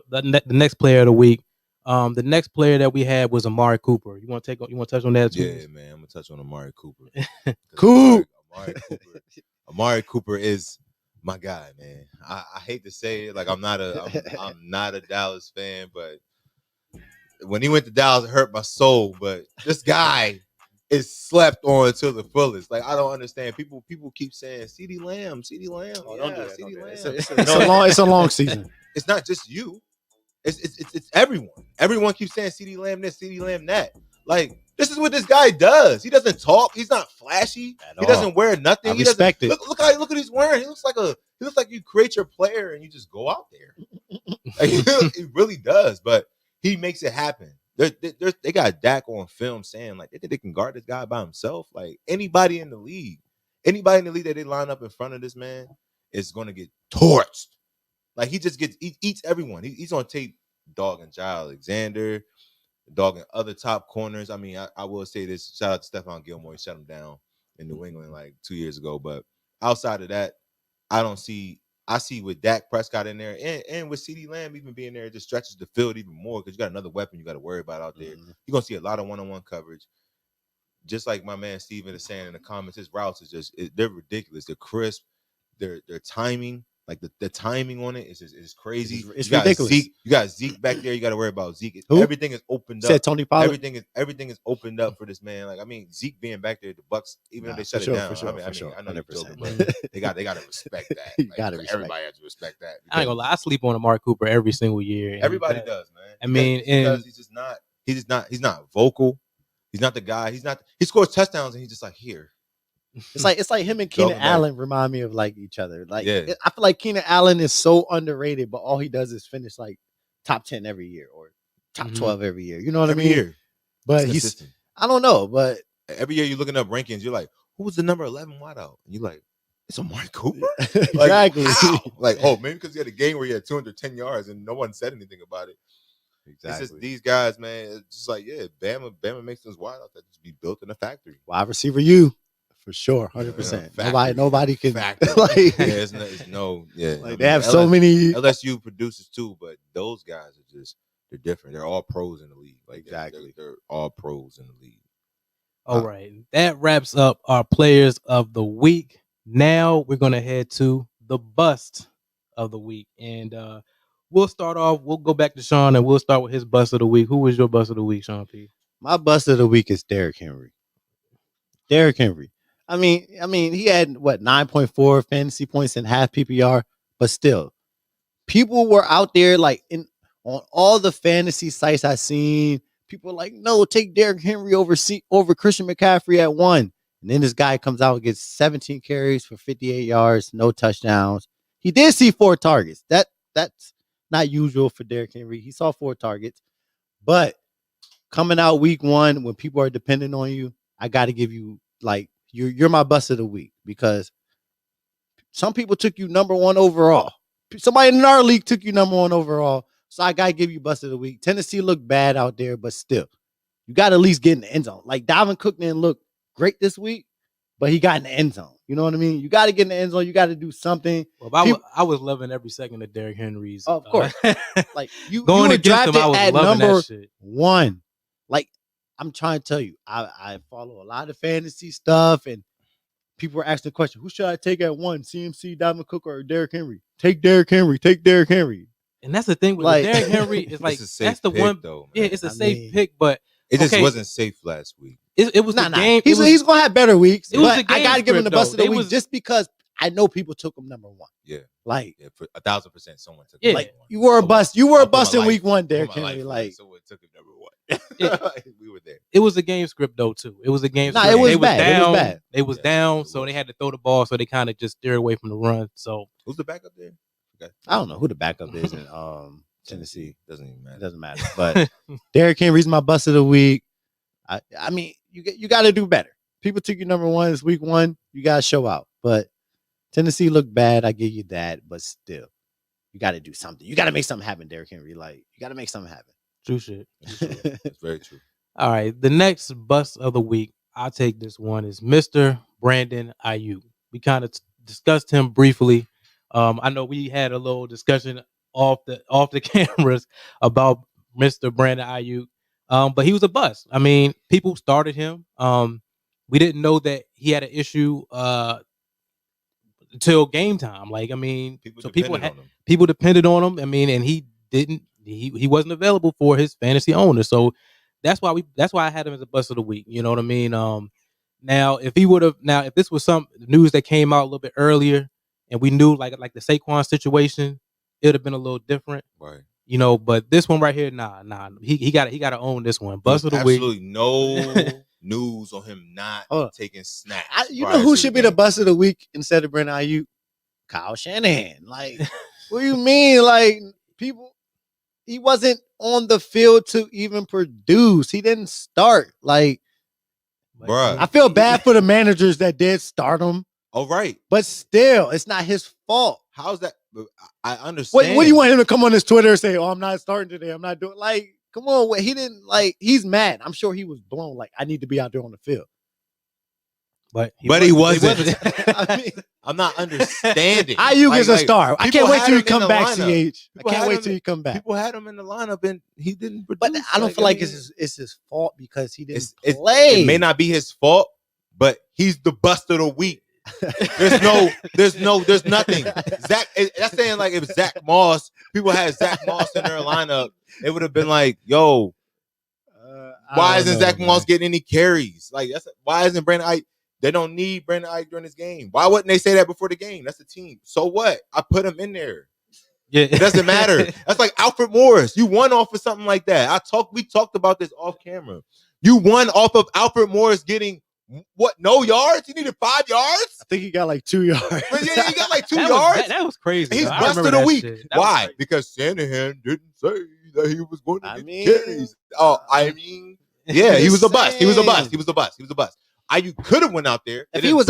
the next player of the week. The next player that we had was Amari Cooper. You want to touch on that too? Yeah, man. I'm gonna touch on Amari Cooper. Cool. Amari Cooper is my guy, man. I hate to say it, like I'm not a Dallas fan, but when he went to Dallas, it hurt my soul. But this guy is slept on to the fullest. Like, I don't understand. People keep saying CeeDee Lamb. Oh, don't do that. CeeDee Lamb. It's a long season. It's not just you. It's everyone. Everyone keeps saying CeeDee Lamb this, CeeDee Lamb that. Like, this is what this guy does. He doesn't talk. He's not flashy. He doesn't wear nothing. He respect it. Look what he's wearing. He looks like you create your player and you just go out there. Like, he really does, but he makes it happen. They got Dak on film saying, like, they can guard this guy by himself. Like, anybody in the league that they line up in front of this man is going to get torched. Like, he eats everyone. He's on tape dogging Jai Alexander, dogging other top corners. I mean, I will say this. Shout out to Stephon Gilmore. He shut him down in New England like 2 years ago. But outside of that, I see with Dak Prescott in there and with CeeDee Lamb even being there, it just stretches the field even more because you got another weapon you got to worry about out there. Mm-hmm. You're going to see a lot of one-on-one coverage. Just like my man Steven is saying in the comments, his routes is they're ridiculous. They're crisp. Their timing, like the timing on it is crazy. It's ridiculous. You got Zeke back there. You got to worry about Zeke. Who? Everything is opened up. Said Tony Pollard. Everything is opened up for this man. Like, I mean, Zeke being back there, the Bucks, even though they shut it down. I know they're joking, but they got to respect that. Like, everybody has to respect that. I ain't gonna lie. I sleep on Amari Cooper every single year. Everybody does, man. I mean, because he's not vocal. He's not the guy. He scores touchdowns and he's just like, here. It's like him and Keenan Allen remind me of like each other. Like, I feel like Keenan Allen is so underrated, but all he does is finish like top 10 every year or top 12 every year. You know what I mean? Year. But I don't know, but every year you're looking up rankings, you're like, who was the number 11 wideout? And you're like, it's Amari Cooper? Exactly. Like, oh, maybe because he had a game where he had 210 yards and no one said anything about it. Exactly. It's just these guys, man. It's just like, yeah, Bama makes those wideouts that just be built in a factory. Wide receiver, for sure, 100%. Nobody can. Like, it's no. Like, they have so many LSU producers too, but those guys they're different. They're all pros in the league. Like, exactly, they're all pros in the league. All right, that wraps up our players of the week. Now we're gonna head to the bust of the week, and we'll start off. We'll go back to Sean, and we'll start with his bust of the week. Who was your bust of the week, Sean P? My bust of the week is Derrick Henry. Derrick Henry. I mean, he had 9.4 fantasy points in half PPR, but still, people were out there like on all the fantasy sites I seen. People were like, no, take Derrick Henry over Christian McCaffrey at 1. And then this guy comes out and gets 17 carries for 58 yards, no touchdowns. He did see 4 targets. That's not usual for Derrick Henry. He saw 4 targets, but coming out week 1 when people are dependent on you, I got to give you like. You're my bust of the week because some people took you number 1 overall. Somebody in our league took you number 1 overall, So I gotta give you bust of the week. Tennessee looked bad out there, but still, you gotta at least get in the end zone. Like Dalvin Cook didn't look great this week, but he got in the end zone. You know what I mean? You gotta get in the end zone. You gotta do something. Well, I was loving every second of Derrick Henry's. Of course, like you going were against him, I was at loving number that shit. 1. Like I'm trying to tell you, I follow a lot of fantasy stuff, and people were asking the question, who should I take at 1? CMC, Dalvin Cook, or Derrick Henry? Take Derrick Henry. Take Derrick Henry. And that's the thing with Derrick Henry. Is like that's the one. Though, yeah, it's a safe pick, but it just wasn't safe last week. It was the game. He's gonna have better weeks. It was but I gotta give him the bust of the week just because I know people took him number 1. Yeah, like for 1,000%, someone took him. Like you were a bust. You were a bust in week 1, Derrick Henry. Like someone took him number 1. We were there. It was a game script though too. It was a game. Nah, script. it was bad. They was down, so they had to throw the ball. So they kind of just steered away from the run. So who's the backup there? Okay. I don't know who the backup is in Tennessee. Doesn't even matter. It doesn't matter. But Derrick Henry's my bust of the week. I mean, you got to do better. People took you number 1 this week 1. You got to show out. But Tennessee looked bad. I give you that. But still, you got to do something. You got to make something happen, Derrick Henry. Like you got to make something happen. True shit. That's very true. All right. The next bust of the week, I'll take this one, is Mr. Brandon Ayuk. We kind of discussed him briefly. I know we had a little discussion off the cameras about Mr. Brandon Ayuk. But he was a bust. I mean, people started him. We didn't know that he had an issue until game time. Like, I mean, people depended on him. I mean, and he wasn't available for his fantasy owner. So that's why I had him as a bust of the week. You know what I mean? Now if this was some news that came out a little bit earlier and we knew like the Saquon situation, it would have been a little different. Right. You know, but this one right here, nah. He got to own this one. Bust of the week. Absolutely no news on him not taking snaps. You know who should be the bust of the week instead of Brandon Ayuk? Kyle Shanahan. Like, what do you mean? Like, he wasn't on the field to even produce. He didn't start. Like, bruh, I feel bad for the managers that did start him. Oh, right. But still, it's not his fault. How's that? I understand. What do you want him to come on his Twitter and say, "Oh, I'm not starting today. I'm not doing." Like, come on. He didn't he's mad. I'm sure he was blown. Like, I need to be out there on the field. But he wasn't. I mean, I'm not understanding. Ayuk is a star. I can't wait till you come back, CH. I can't wait till you come back. People had him in the lineup and he didn't produce. But I don't feel like it's his fault because he didn't play. It may not be his fault, but he's the bust of the week. There's nothing. Zach, that's saying like if Zach Moss, people had Zach Moss in their lineup, it would have been like, yo, why isn't Zach Moss getting any carries? Like, why isn't Brandon Ayuk? They don't need Brandon Ayuk during this game. Why wouldn't they say that before the game? That's the team. So what? I put him in there. Yeah, it doesn't matter. That's like Alfred Morris. You won off of something like that. We talked about this off camera. You won off of Alfred Morris getting. What? No yards? He needed 5 yards? I think he got like 2 yards. Yeah, he got like 2 yards. That was crazy. He's busted a week. Why? Because Shanahan didn't say that he was going to get carries. Yeah, he was a bust. He was a bust. You could have went out there. If he was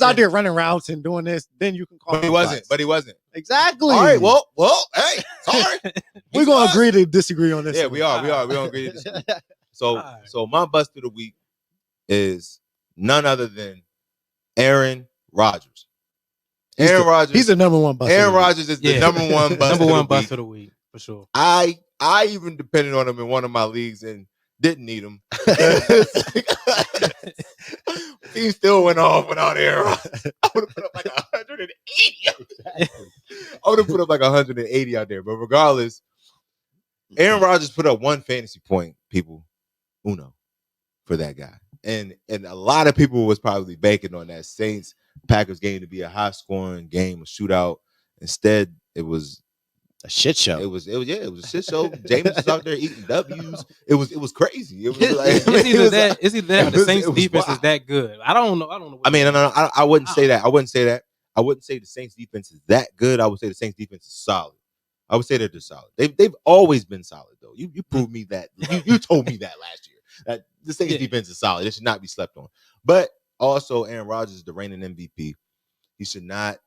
out there running routes and doing this, then you can call him. But he wasn't. Exactly. All right. Well. Hey, sorry. We're gonna agree to disagree on this. Yeah, we are. We don't agree to disagree. So my bust of the week is none other than Aaron Rodgers. Rodgers. He's the number one bust. Aaron Rodgers is the number one bust of the week for sure. I even depended on him in one of my leagues and didn't need him. He still went off without Aaron Rodgers. I would have put up like 180. I would have put up like 180 out there. But regardless, Aaron Rodgers put up one fantasy point, people. Uno for that guy. And a lot of people was probably banking on that Saints-Packers game to be a high-scoring game, a shootout. Instead, it was a shit show. It was a shit show. James was out there eating W's. It was crazy. It was like it's either that or the Saints defense is that good. I don't know. I mean, I wouldn't say that. I wouldn't say the Saints defense is that good. I would say the Saints defense is solid. I would say they're just solid. They've always been solid though. You proved me that. You told me that last year. That the Saints defense is solid. It should not be slept on. But also, Aaron Rodgers is the reigning MVP. He should not.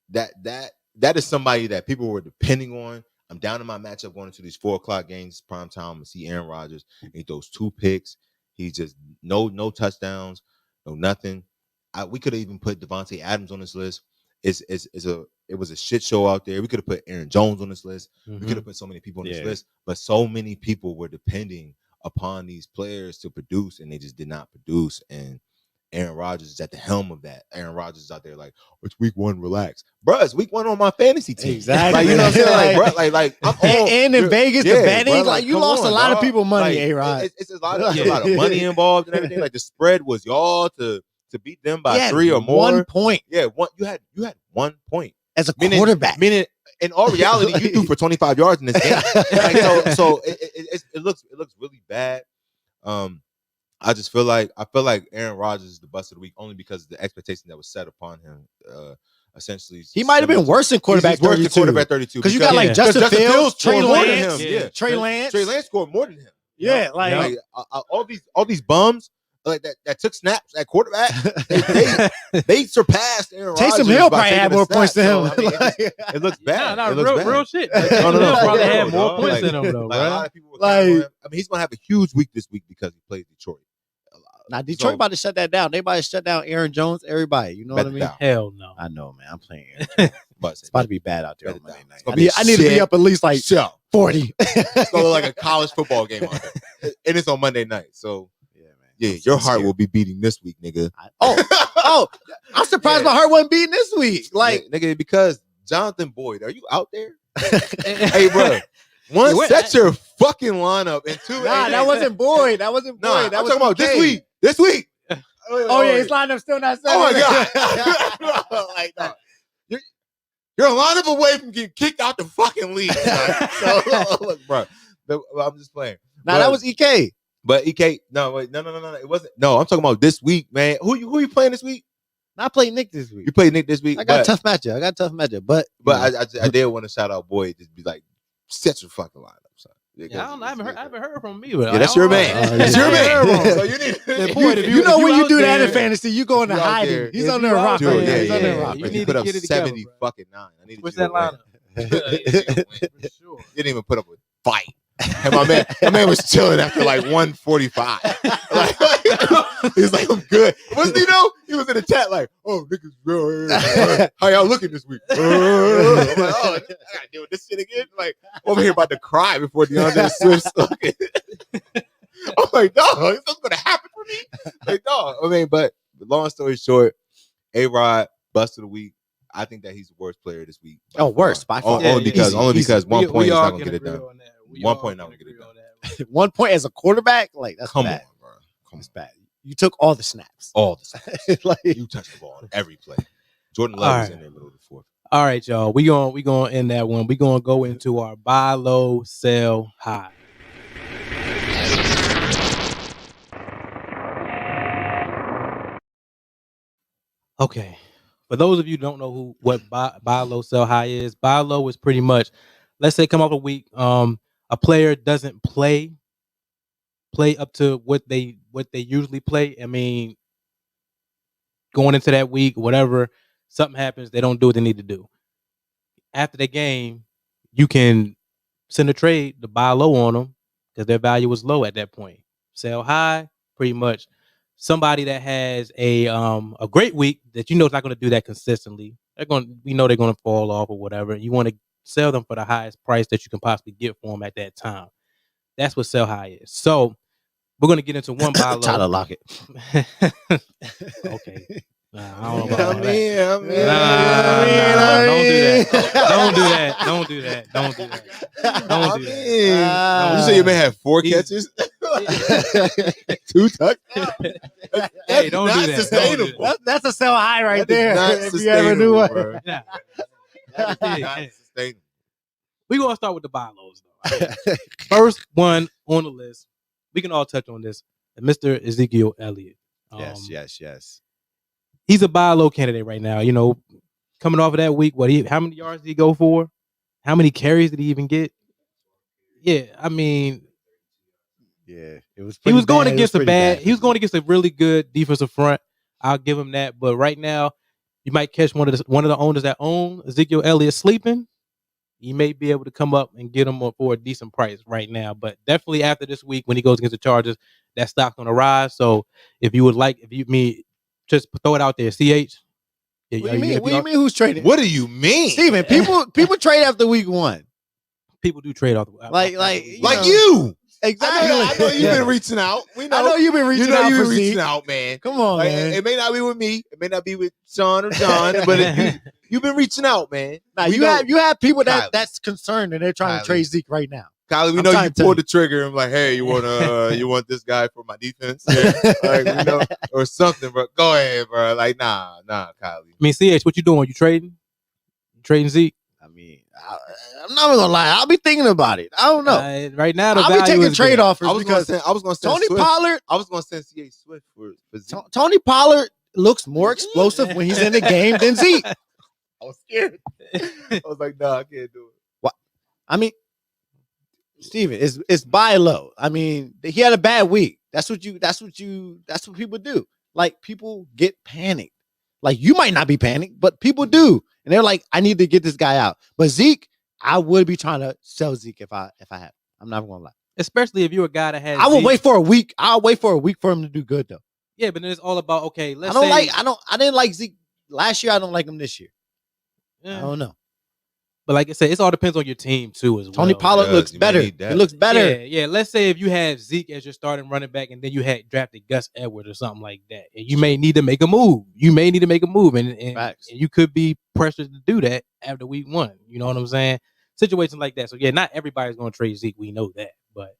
That is somebody that people were depending on. I'm down in my matchup going into these 4:00 games, prime time, and see Aaron Rodgers. And he throws 2 picks. He just no touchdowns, no nothing. We could have even put Devontae Adams on this list. It was a shit show out there. We could have put Aaron Jones on this list. We could have put so many people on this list, but so many people were depending upon these players to produce, and they just did not produce. And Aaron Rodgers is at the helm of that. Aaron Rodgers is out there like, it's week 1, relax. Bruh, it's week 1 on my fantasy team. Exactly. Like, you know what I'm saying? Like, bro, like I'm on, and in Vegas, the betting, bro, like you lost a lot of people money, A-Rod. It's a lot of money involved and everything. Like the spread was y'all to beat them by 3 or more. 1 point. Yeah, you had 1 point. As a quarterback. Meaning in all reality, you threw for 25 yards in this game. Like, so it looks really bad. I feel like Aaron Rodgers is the bust of the week only because of the expectation that was set upon him. Essentially, he might have been worse than quarterback 32. Because you got like Justin Fields, Trey Lance. Trey Lance scored more than him. Yeah, all these bums like that took snaps at quarterback. They surpassed Aaron Rodgers. Taysom Hill probably had more points than him. So, it looks bad. No, it looks bad. Real shit. No. Probably had more points than him though, a lot of people were he's gonna have a huge week this week because he plays Detroit. Now Detroit about to shut that down. They about to shut down Aaron Jones. Everybody, you know what I mean? Hell no. I know, man. I'm playing Aaron Jones. But it's about to be bad out there on Monday night. I need to be up at least like 40. It's gonna look like a college football game out there, and it's on Monday night. So. Yeah, your heart will be beating this week, nigga. I'm surprised my heart wasn't beating this week. Like, nigga, because Jonathan Boyd, are you out there? Hey, bro. One, set your fucking lineup, and 2, that wasn't Boyd. That wasn't Boyd. Nah, that was talking about this week. Oh yeah, his lineup still not set. Oh my god! Like, no. You're a lineup away from getting kicked out the fucking league. So, look, bro. I'm just playing. Nah, that was EK. But EK, no, it wasn't. No, I'm talking about this week, man. Who you playing this week? I played Nick this week. You played Nick this week. I got a tough matchup. But I did want to shout out Boyd. Just be like, set your fucking lineup. Son. Yeah, I haven't heard from me. Yeah, that's your man. That's your man. So you need. Boyd, you know when you do that in fantasy, you go into hiding. He's under a rock. He's under a rock. You need to put up 70 fucking 9. I need to. What's that lineup? You didn't even put up a fight. And my man was chilling after like 145. He's like, I'm good. Wasn't he though? He was in the chat like, oh, niggas real. How y'all looking this week? I'm like, oh, I gotta deal with this shit again. Like, over here about to cry before DeAndre Swift's looking. I'm like, dog, is this gonna happen for me? Like, dog. I mean, but long story short, A-Rod, bust of the week. I think that he's the worst player this week. Worst by far. Only because 1 point is not gonna get it done. 1 point not gonna get it done. 1 point as a quarterback, like that's bad. On, bro. That's bad. You took all the snaps. Like, you touched the ball on every play. Jordan Love was in there middle of the fourth. All right, y'all. We gonna end that one. We gonna go into our buy low, sell high. Okay. For those of you who don't know what buy low, sell high is, buy low is pretty much, let's say come up a week, a player doesn't play up to what they usually play. I mean, going into that week, whatever, something happens, they don't do what they need to do. After the game, you can send a trade to buy low on them because their value was low at that point. Sell high, pretty much somebody that has a great week that you know is not going to do that consistently. We know they're going to fall off or whatever. You want to sell them for the highest price that you can possibly get for them at that time. That's what sell high is. So we're going to get into one buy low. Tyler Lockett. Okay. I don't know about that. Don't do that. You say you may have 4 catches? 2 touchdowns? Hey, don't do that. Sustainable. That's a sell high right there. If you ever knew what. Sustainable. We're going to start with the buy lows, though. First one on the list, we can all touch on this, Mr. Ezekiel Elliott. Yes. He's a buy low candidate right now. You know, coming off of that week, how many yards did he go for? How many carries did he even get? Yeah, I mean, it was. He was going against He was going against a really good defensive front. I'll give him that. But right now, you might catch one of the owners that own Ezekiel Elliott sleeping. you may be able to come up and get him for a decent price right now. But definitely after this week, when he goes against the Chargers, that stock's gonna rise. So if you just throw it out there, CH. What do you mean? What do you mean? Who's trading? What do you mean, Steven? People trade after week 1. People do trade off like you. Exactly. I know you've been reaching out. We know. I know you've been reaching out. You've been reaching Zeke. Out, man. Come on, man. It may not be with me. It may not be with Sean or John, but you've been reaching out, man. Now you have people that's concerned and they're trying to trade Zeke right now. Kylie, we know you pulled the trigger and like, hey, you want this guy for my defense? Yeah. Like, we know, or something, bro. Go ahead, bro. Like, nah, Kylie. I mean, CH, what you doing? You trading? You trading Zeke? I mean, I'm not gonna lie. I'll be thinking about it. I don't know. Right now, I'll be taking trade offers. I was gonna send Tony Swift. Pollard. I was gonna send CH Swift for Zeke. Tony Pollard looks more explosive when he's in the game than Zeke. I was scared. I was like, nah, I can't do it. What? I mean, Steven, it's buy low. I mean, he had a bad week. That's what people do. Like, people get panicked. Like, you might not be panicked, but people do. And they're like, I need to get this guy out. But Zeke, I would be trying to sell Zeke if I had. I'm not gonna lie. Especially if you're a guy that has I will wait for a week. I'll wait for a week for him to do good though. Yeah, but then it's all about, okay, I didn't like Zeke last year. I don't like him this year. Yeah. I don't know. But like I said, it all depends on your team too as well. Tony Pollard looks better. He looks better. Yeah. Let's say if you have Zeke as your starting running back and then you had drafted Gus Edwards or something like that, and you may need to make a move. And you could be pressured to do that after week 1. You know what I'm saying? Situations like that. So yeah, not everybody's going to trade Zeke. We know that, but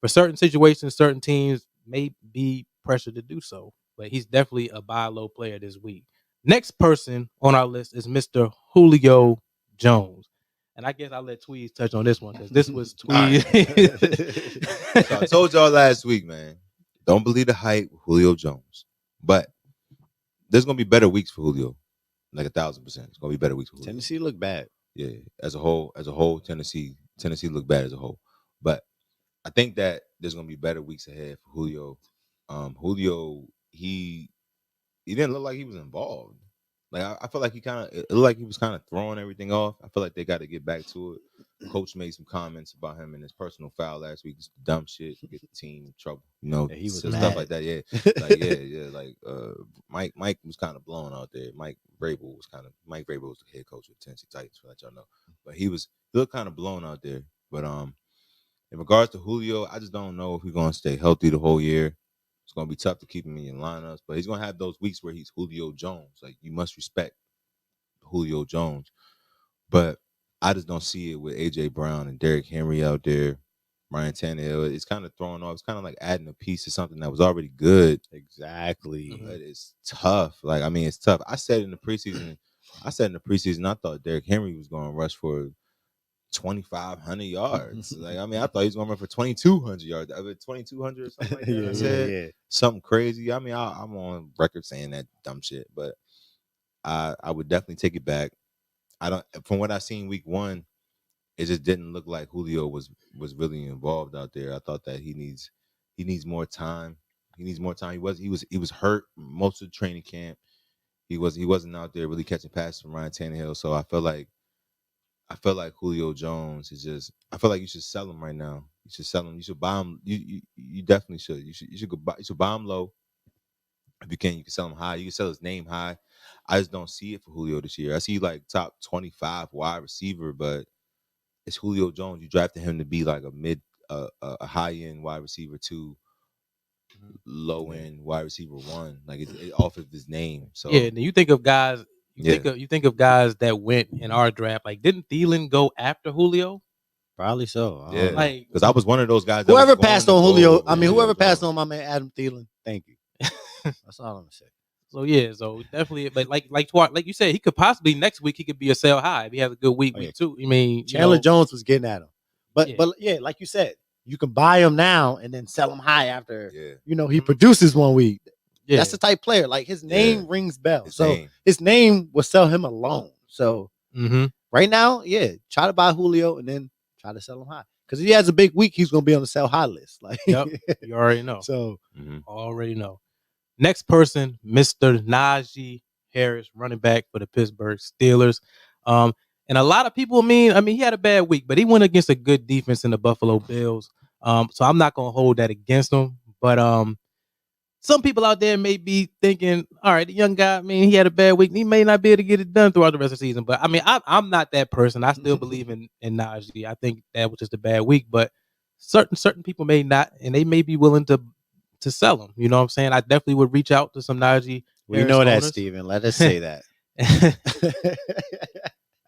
for certain situations, certain teams may be pressured to do so. But he's definitely a buy low player this week. Next person on our list is Mr. Julio Jones. And I guess I'll let Tweez touch on this one because this was Tweez. So I told y'all last week, man, don't believe the hype with Julio Jones. But there's going to be better weeks for Julio. Like 1,000%. It's going to be better weeks for Julio. Tennessee look bad. Yeah, as a whole, Tennessee look bad as a whole. But I think that there's going to be better weeks ahead for Julio. Julio, he didn't look like he was involved. Like I feel like it looked like he was kind of throwing everything off. I feel like they got to get back to it. Coach made some comments about him and his personal foul last week. Just dumb shit, get the team in trouble. You know, he was stuff like that. Yeah, like Mike was kind of blown out there. Mike Vrabel was the head coach of the Tennessee Titans, to let y'all know. But he looked kind of blown out there. But in regards to Julio, I just don't know if he's gonna stay healthy the whole year. It's going to be tough to keep him in your lineups, but he's going to have those weeks where he's Julio Jones. Like, you must respect Julio Jones. But I just don't see it with A.J. Brown and Derrick Henry out there, Ryan Tannehill. It's kind of throwing off. It's kind of like adding a piece to something that was already good. Exactly. But it's tough. Like, I mean, it's tough. I said in the preseason, I thought Derrick Henry was going to rush for 2,500 yards. Like, I mean, I thought he was going to run for 2,200 yards. 2,200 or something like that. Yeah. Something crazy. I mean, I'm on record saying that dumb shit, but I would definitely take it back. From what I seen week 1, it just didn't look like Julio was really involved out there. I thought that he needs more time. He needs more time. He was hurt most of the training camp. He wasn't out there really catching passes from Ryan Tannehill. So I feel like Julio Jones is just. I feel like you should sell him right now. You should sell him. You should buy him. You definitely should. You should buy him low. If you can sell him high. You can sell his name high. I just don't see it for Julio this year. I see like top 25 wide receiver, but it's Julio Jones. You drafted him to be like a high end wide receiver 2, low end wide receiver 1. Like it off of his name. So yeah, and you think of guys. You think of guys that went in our draft. Like, didn't Thielen go after Julio? Probably so. Yeah, because I was one of those guys. Whoever passed on Julio, whoever passed on my man Adam Thielen, thank you. That's all I'm gonna say. So yeah, definitely. But like you said, he could possibly next week he could be a sell high if he has a good week. Week 2. I mean, Chandler Jones was getting at him, but yeah, like you said, you can buy him now and then sell him high after. Yeah. He produces 1 week. Yeah. That's the type player. Like, his name rings bells. His name will sell him alone. So right now, try to buy Julio and then try to sell him high. Because if he has a big week, he's gonna be on the sell high list. Like, yep, you already know. So already know. Next person, Mr. Najee Harris, running back for the Pittsburgh Steelers. And a lot of people, he had a bad week, but he went against a good defense in the Buffalo Bills. So I'm not gonna hold that against him. But some people out there may be thinking, all right, the young guy, he had a bad week. He may not be able to get it done throughout the rest of the season. But I'm not that person. I still believe in Najee. I think that was just a bad week. But certain people may not, and they may be willing to sell him. You know what I'm saying? I definitely would reach out to some Najee. We know that, Steven. Let us say that.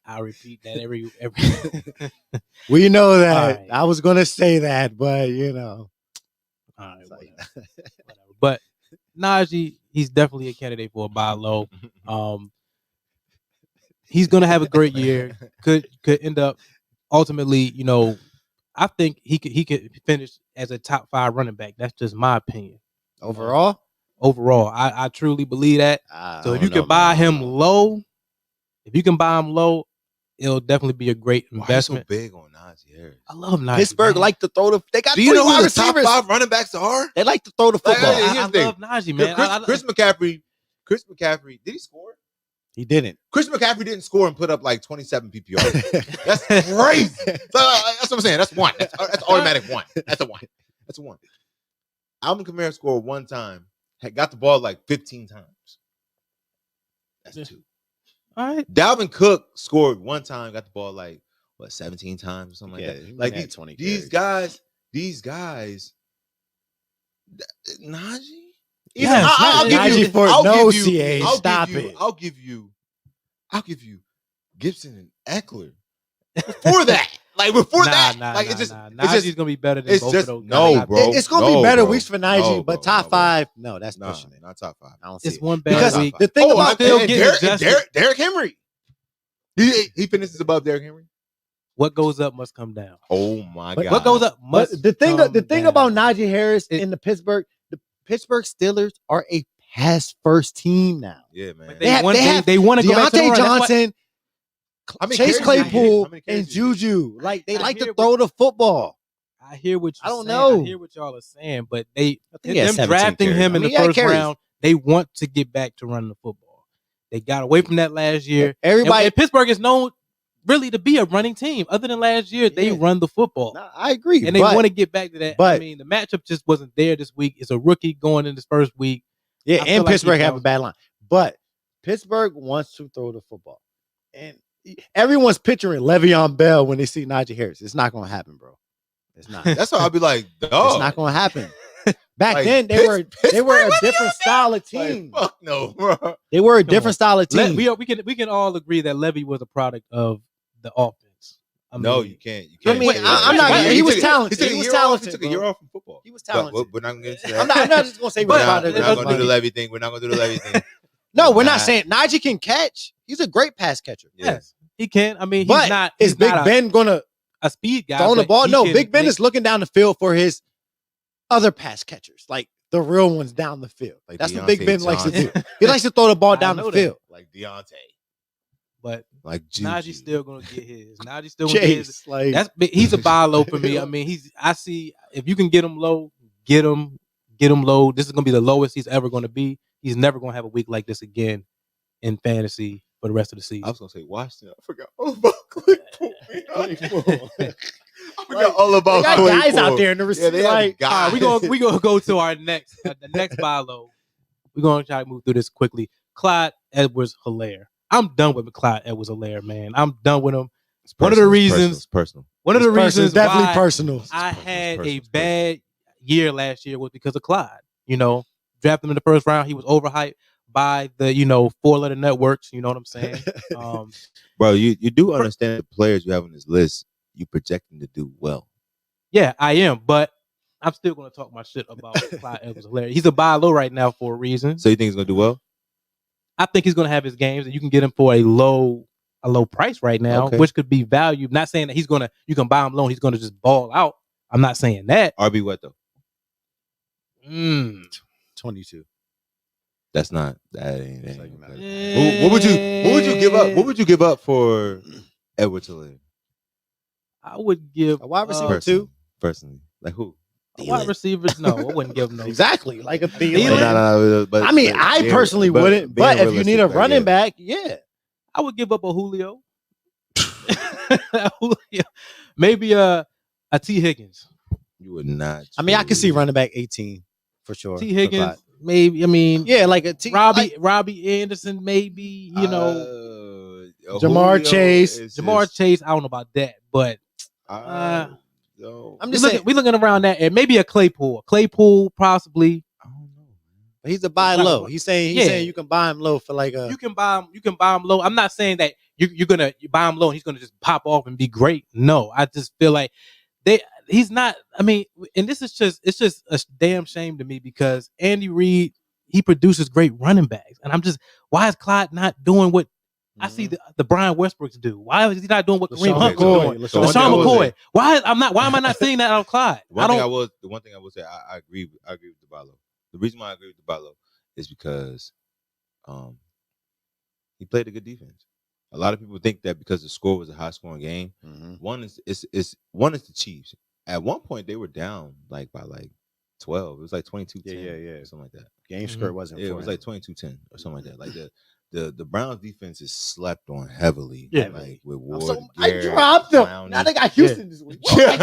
I'll repeat that every. We know that. Right. I was gonna say that, but All right, whatever. But Najee, he's definitely a candidate for a buy low. He's gonna have a great year. Could end up ultimately, I think he could finish as a top 5 running back. That's just my opinion. Overall, I truly believe that. So if you can buy him low, it'll definitely be a great investment. Why are you so big on Najee Harris? I love Najee. Pittsburgh like to throw they got. Do you know who the top 5 running backs are? They like to throw the football. I love Najee, man. Chris McCaffrey, did he score? He didn't. Chris McCaffrey didn't score and put up like 27 PPR. That's crazy. So, that's what I'm saying. That's one. That's automatic one. That's a one. That's a one. Alvin Kamara scored 1 time. Got the ball like 15 times. That's 2. All right. Dalvin Cook scored 1 time. Got the ball like 17 times or something like that. Like these guys. Najee. Yes, I'll give you for no CA. Stop it. I'll give you Gibson and Eckler. Before that. It's just Najee's gonna be better than both of those guys. No, bro. It's gonna be better weeks for Najee, but top 5, no, that's pushing it. Not top 5. I don't see It's it. one bad week. The thing about Derrick Henry. He finishes above Derrick Henry. What goes up must come down. Oh my God. What goes up must the thing down. about Najee Harris in the Pittsburgh Steelers are a pass first team now. Yeah, man. They want to go back to the Deontay run. Johnson, Chase Claypool, carries and he Juju. Like they like to throw the football. I hear what you're saying. know. I hear what y'all are saying, but them 17 drafting carries. him in the first round, they want to get back to running the football. They got away from that last year. Everybody, and Pittsburgh is known really to be a running team. Other than last year, they run the football. No, I agree, and they want to get back to that. But the matchup just wasn't there this week. It's a rookie going in his first week. Yeah, and Pittsburgh have a bad line, but Pittsburgh wants to throw the football, and everyone's picturing Le'Veon Bell when they see Najee Harris. It's not going to happen, bro. It's not. That's why I'll be like, it's not going to happen. Back then, they were a different style of team. Like, fuck no, bro. They were a different style of team. We can all agree that Levy was a product of the offense. No, you can't. I'm not. He was talented. He was talented. He took a year off from football. He was talented. We're not going to get into that. I'm not just going to say we're not going to do the Levy thing. We're not going to do the Levy thing. No, we're not saying Najee can catch. He's a great pass catcher. Yes, he can. He's but not. Is Big Ben gonna a speed guy throwing the ball? No, Big Ben is looking down the field for his other pass catchers, like the real ones down the field. Like that's what Big Ben likes to do. He likes to throw the ball down the field, like Deontay. But like Najee's still gonna get his. Najee's still gonna get his. Like he's a buy low for me. I see if you can get him low, get him low. This is gonna be the lowest he's ever gonna be. He's never gonna have a week like this again in fantasy for the rest of the season. I was gonna say Washington. I forgot all about Claypool. I forgot all about Claypool. They got guys out there in the receiver. Yeah, we gonna go to our next the next buy low. We're gonna try to move through this quickly. Clyde Edwards-Helaire. I'm done with Clyde Edwards-Helaire, man. I'm done with him. One of the reasons definitely personal. I had a bad year last year was because of Clyde. Drafted him in the first round. He was overhyped by the 4-letter networks. You know what I'm saying? Bro, you do understand the players you have on this list. You projecting to do well. Yeah, I am, but I'm still going to talk my shit about Clyde Edwards-Helaire. He's a buy low right now for a reason. So you think he's going to do well? I think he's going to have his games, and you can get him for a low price right now, which could be value. Not saying that you can buy him low. He's going to just ball out. I'm not saying that. RB what though? 22. That's not that. What would you give up? What would you give up for Edwards-Helaire? I would give a wide receiver too. Personally, like who? Wide receivers? No, I wouldn't give them no. Exactly, like a Thielen. No, but I personally wouldn't. But if you need a running back, yeah, I would give up a Julio. Maybe a T Higgins. You would not. I mean, I can see running back 18 for sure. T Higgins, maybe. I mean, yeah, like a T. Robbie Anderson, maybe. You know, Jamar Chase. Jamar Chase. I don't know about that, but I'm just saying we looking around that, and maybe a Claypool. Claypool, possibly. I don't know. But he's a buy low. He's saying you can buy him low for like a. You can buy him low. I'm not saying that you're gonna buy him low and he's gonna just pop off and be great. No, I just feel like he's not. I mean, and it's just a damn shame to me because Andy Reid, he produces great running backs, and I'm just, why is Clyde not doing what I see the Brian Westbrooks do? Why is he not doing what Kareem Hunt is doing? LaShawn McCoy. Why am I not seeing that out of Clyde? The one thing I will say, I agree with DeBarlo. The reason why I agree with DeBarlo is because he played a good defense. A lot of people think that because the score was a high scoring game. One is the Chiefs. At one point they were down by 12. It was like 22-10. Yeah. Something like that. Game script wasn't. It was like 22-10 or something like that. Like the Browns defense is slept on heavily. Yeah. Like with Ward. I dropped them. Brownie. Now they got Houston this week. And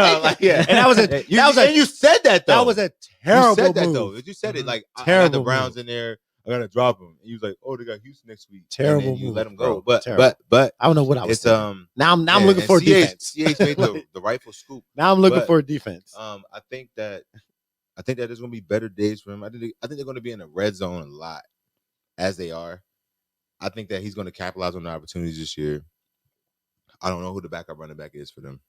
you said that though. That was a terrible You said that move. though. You said it like I Terrible got the Browns move. in there. I gotta drop them. And you was like, oh, they got Houston next week. Terrible and then you move, let them go. bro. But I don't know what I was saying. Now I'm looking for defense. CH made the rightful scoop. Now I'm looking for defense. I think that there's gonna be better days for him. I think they're gonna be in the red zone a lot, as they are. I think that he's gonna capitalize on the opportunities this year. I don't know who the backup running back is for them.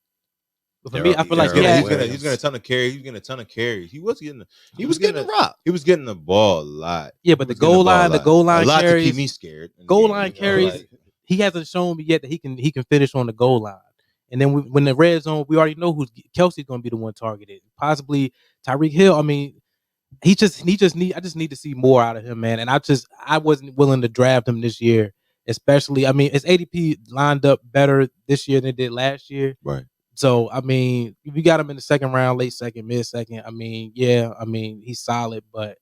But for me, I feel like he's getting a ton of carries. He's getting a ton of carries. He was getting robbed. He was getting the ball a lot. Yeah, but the goal line a lot carries, to keep me scared. Goal line carries. He hasn't shown me yet that he can finish on the goal line. And then when the red zone, we already know who's Kelsey's going to be the one targeted. Possibly Tyreek Hill. I mean, I just need to see more out of him, man. And I wasn't willing to draft him this year, especially. I mean, his ADP lined up better this year than it did last year. Right. So, I mean, if you got him in the second round, late second, mid second, I mean, he's solid, but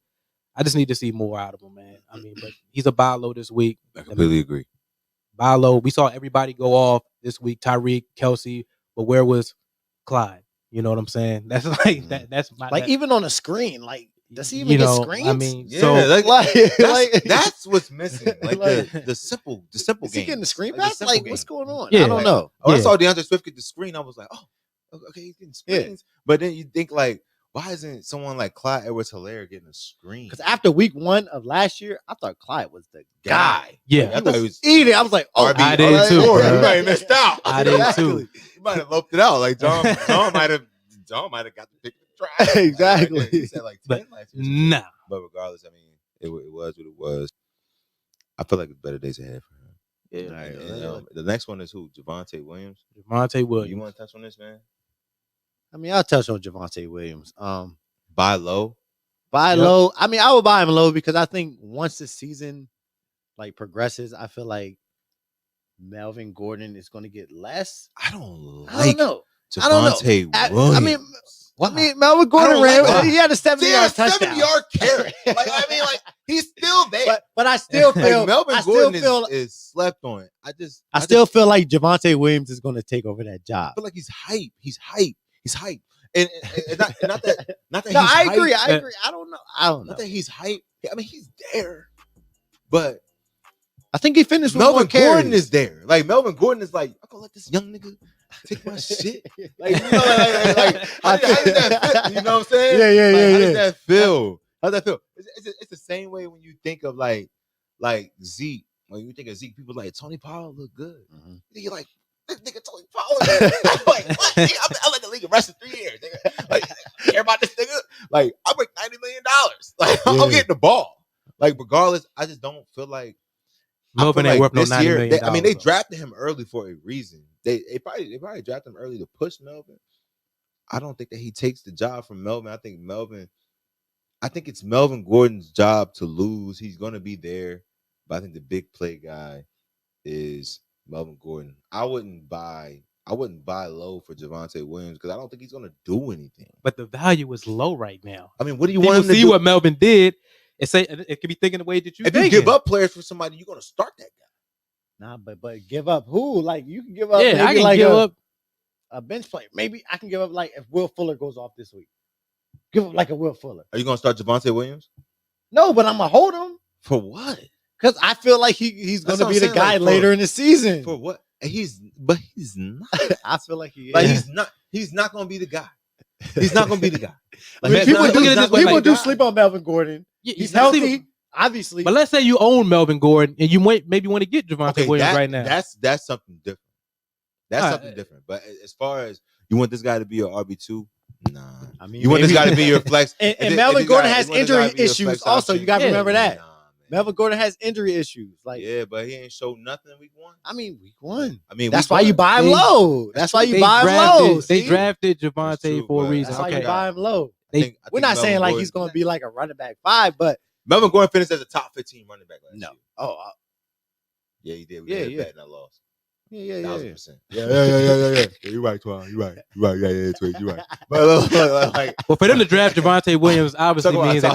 I just need to see more out of him, man. I mean, but he's a buy low this week. I completely agree. Buy low. We saw everybody go off this week, Tyreek, Kelsey, but where was Clyde? You know what I'm saying? That's like that's my even on a screen, does he even get screens? I mean, that's what's missing. The simple is games. he getting the screen pass? What's going on? Yeah, I don't know. I saw DeAndre Swift get the screen. I was like, oh, okay, he's getting screens. Yeah. But then you think why isn't someone like Clyde Edwards-Helaire getting a screen? Because after week 1 of last year, I thought Clyde was the guy. Yeah, I thought he was eating. I was like, oh, I did too. You might have missed out. I did too. You might have loped it out. Like John might have got the pick. Exactly. He said 10 last year. Nah. But regardless, I mean, it was what it was. I feel like it's better days ahead for him. Yeah. And, the next one is who? Javonte Williams. You want to touch on this, man? I mean, I'll touch on Javonte Williams. Buy low. Low. I mean, I would buy him low because I think once the season progresses, I feel like Melvin Gordon is going to get less. I don't know. Javonte Williams. I mean, Melvin Gordon ran. He had a 70-yard touchdown. 70-yard carry. He's still there. But I still feel Melvin Gordon is slept on. I still feel like Javonte Williams is going to take over that job. I feel like he's hype. He's hype. And not that no, I agree. I don't know. Not that he's hype. I mean, he's there. But I think he finished with Melvin Gordon is there. Melvin Gordon is I'm gonna let this young nigga take my shit. How did that feel? You know what I'm saying? Yeah. How did that feel? How does that feel? It's the same way when you think of like Zeke. When you think of Zeke, people Tony Powell look good. Mm-hmm. You're like, this nigga Tony Powell. I'm like, what? I let the league rest in 3 years. Nigga. Care about this nigga? I break $90 million. I'm getting the ball. Regardless, I just don't feel like Melvin ain't worth no $90 million. I mean, they drafted him early for a reason. They probably drafted him early to push Melvin. I don't think that he takes the job from Melvin. I think it's Melvin Gordon's job to lose. He's going to be there, but I think the big play guy is Melvin Gordon. I wouldn't buy low for Javonte Williams because I don't think he's going to do anything. But the value is low right now. I mean, what do you want him to see do? what Melvin did and say it could be thinking the way that you. If you give up players for somebody, you're going to start that guy. Nah, but give up who? Like you can give up. Yeah, I can like give up. a bench player. Maybe I can give up like if Will Fuller goes off this week. Give up like a Will Fuller. Are you gonna start Javonte Williams? No, but I'm gonna hold him For what? because I feel like he's gonna be the guy later in the season. For what? He's not. I feel like he is. Like he's not gonna be the guy. He's not gonna be the guy. Like, people do sleep on Melvin Gordon. Yeah, he's healthy, obviously. But let's say you own Melvin Gordon and you maybe want to get Javonte Williams right now. That's something different. That's something different. But as far as you want this guy to be your RB2, nah. I mean, you want this guy to be your flex. and Melvin Gordon has injury issues also. You got to remember that. Melvin Gordon has injury issues. Like, yeah, but he ain't showed nothing week 1. I mean, week 1. I mean, that's why you buy him low. That's why you buy him low. They drafted Javonte for a reason. That's why you buy him low. We're not saying like he's going to be like a running back 5, but Melvin Gordon finished as a top 15 running back last year. Oh, yeah, he did. We had a bet and I lost. Yeah. 1,000%. Yeah. You're right, Toine. You're right. Yeah, Twitch. You're right. But well, for them to draft Javonte Williams obviously means that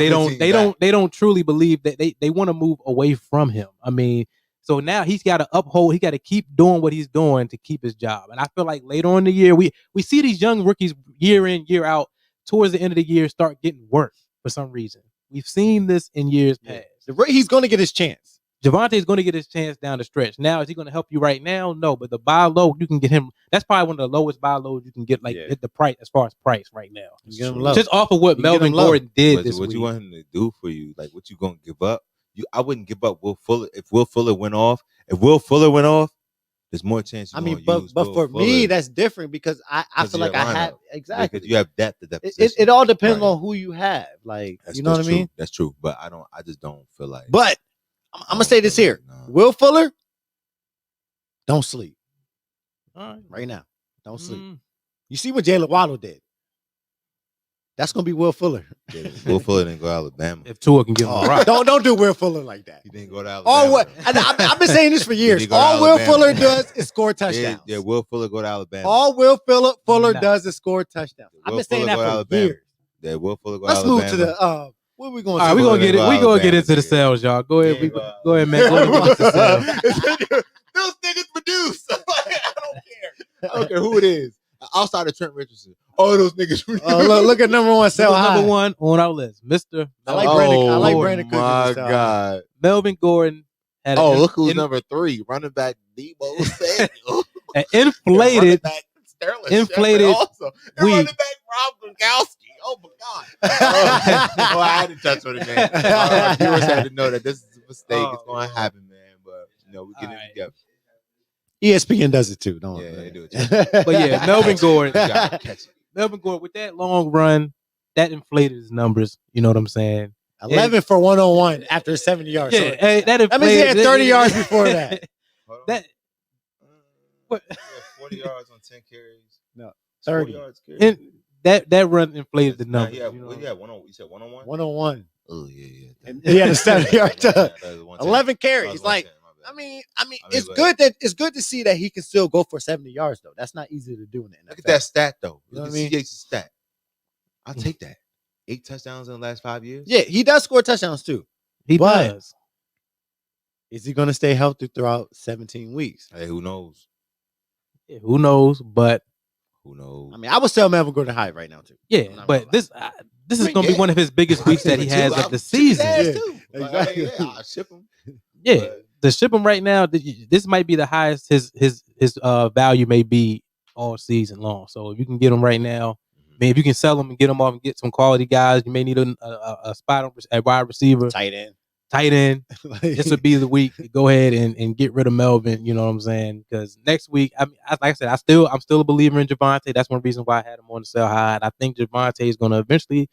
they don't truly believe that they want to move away from him. I mean, so now he's got to uphold. He got to keep doing what he's doing to keep his job. And I feel like later on in the year, we see these young rookies year in, year out, towards the end of the year start getting work for some reason. We've seen this in years past. He's going to get his chance. Javonte is going to get his chance down the stretch. Now, is he going to help you right now? No, but the buy low, you can get him. That's probably one of the lowest buy lows you can get, hit the price as far as price right now. Just off of what Melvin Gordon did this week. What you want him to do for you? Like, what you going to give up? I wouldn't give up Will Fuller. If Will Fuller went off, there's more chance you're going to use but for me, that's different because I feel like I have exactly because you have depth at that position. It all depends on who you have. Like, you know what I mean? That's true. But I just don't feel like. But I'm gonna say this here: Will Fuller, don't sleep. Right now, don't sleep. You see what Jalen Waddle did? That's gonna be Will Fuller. Yeah, Will Fuller didn't go to Alabama. If Tua can give him a rock, don't do Will Fuller like that. He didn't go to Alabama. I've been saying this for years. All Will Fuller does is score touchdowns. Yeah, Will Fuller go to Alabama. All Will Fuller does is score touchdowns. I've been saying that for years. Yeah, Will Fuller go to Alabama. Let's move to the. What are we going to? All right, we're gonna get it. We're gonna get into the sales, y'all. Go ahead, go ahead, man. Go ahead, the sales. Those niggas produce. I don't care who it is. Outside of Trent Richardson, all those niggas. Look at number one sell high. Number one on our list, Mr. I like Brandon Cooks. Oh my God, Melvin Gordon had. Look who's number 3, running back Debo Samuel. An inflated also. Running back Rob Gronkowski. Oh my God! I had to touch on it, man. Our viewers had to know that this is a mistake. It's going to happen, man. But we get it together. ESPN does it too. Don't they do it? But yeah, Melvin Gordon. Melvin Gordon with that long run, that inflated his numbers. You know what I'm saying? 11 for 101 after 70 yards. Yeah, that means he had 30 yards before that. What? 40 yards on 10 carries. No, 30 yards. That run inflated the numbers. Yeah, you said 101? 101. Oh, yeah. And he had a 70-yard touch. 11 carries. Like, I mean, it's good to see that he can still go for 70 yards, though. That's not easy to do in the NFL. Look at that stat, though. You know what I mean? CH's stat. I'll take that. 8 touchdowns in the last 5 years? Yeah, he does score touchdowns, too. He does. Is he going to stay healthy throughout 17 weeks? Hey, who knows? Yeah, who knows? But who knows? I mean, I would sell Melvin Gordon high right now, too. Yeah, but this is going to be one of his biggest weeks that he has of the season. Exactly. I'll ship him. Yeah, to ship him right now, this might be the highest his value may be all season long. So if you can get him right now, I mean, if you can sell him and get him off and get some quality guys, you may need a spot at wide receiver, tight end. This would be the week to go ahead and get rid of Melvin. You know what I'm saying? Because next week, I mean, like I said, I'm still a believer in Javonte. That's one reason why I had him on the sell high. And I think Javonte is going to eventually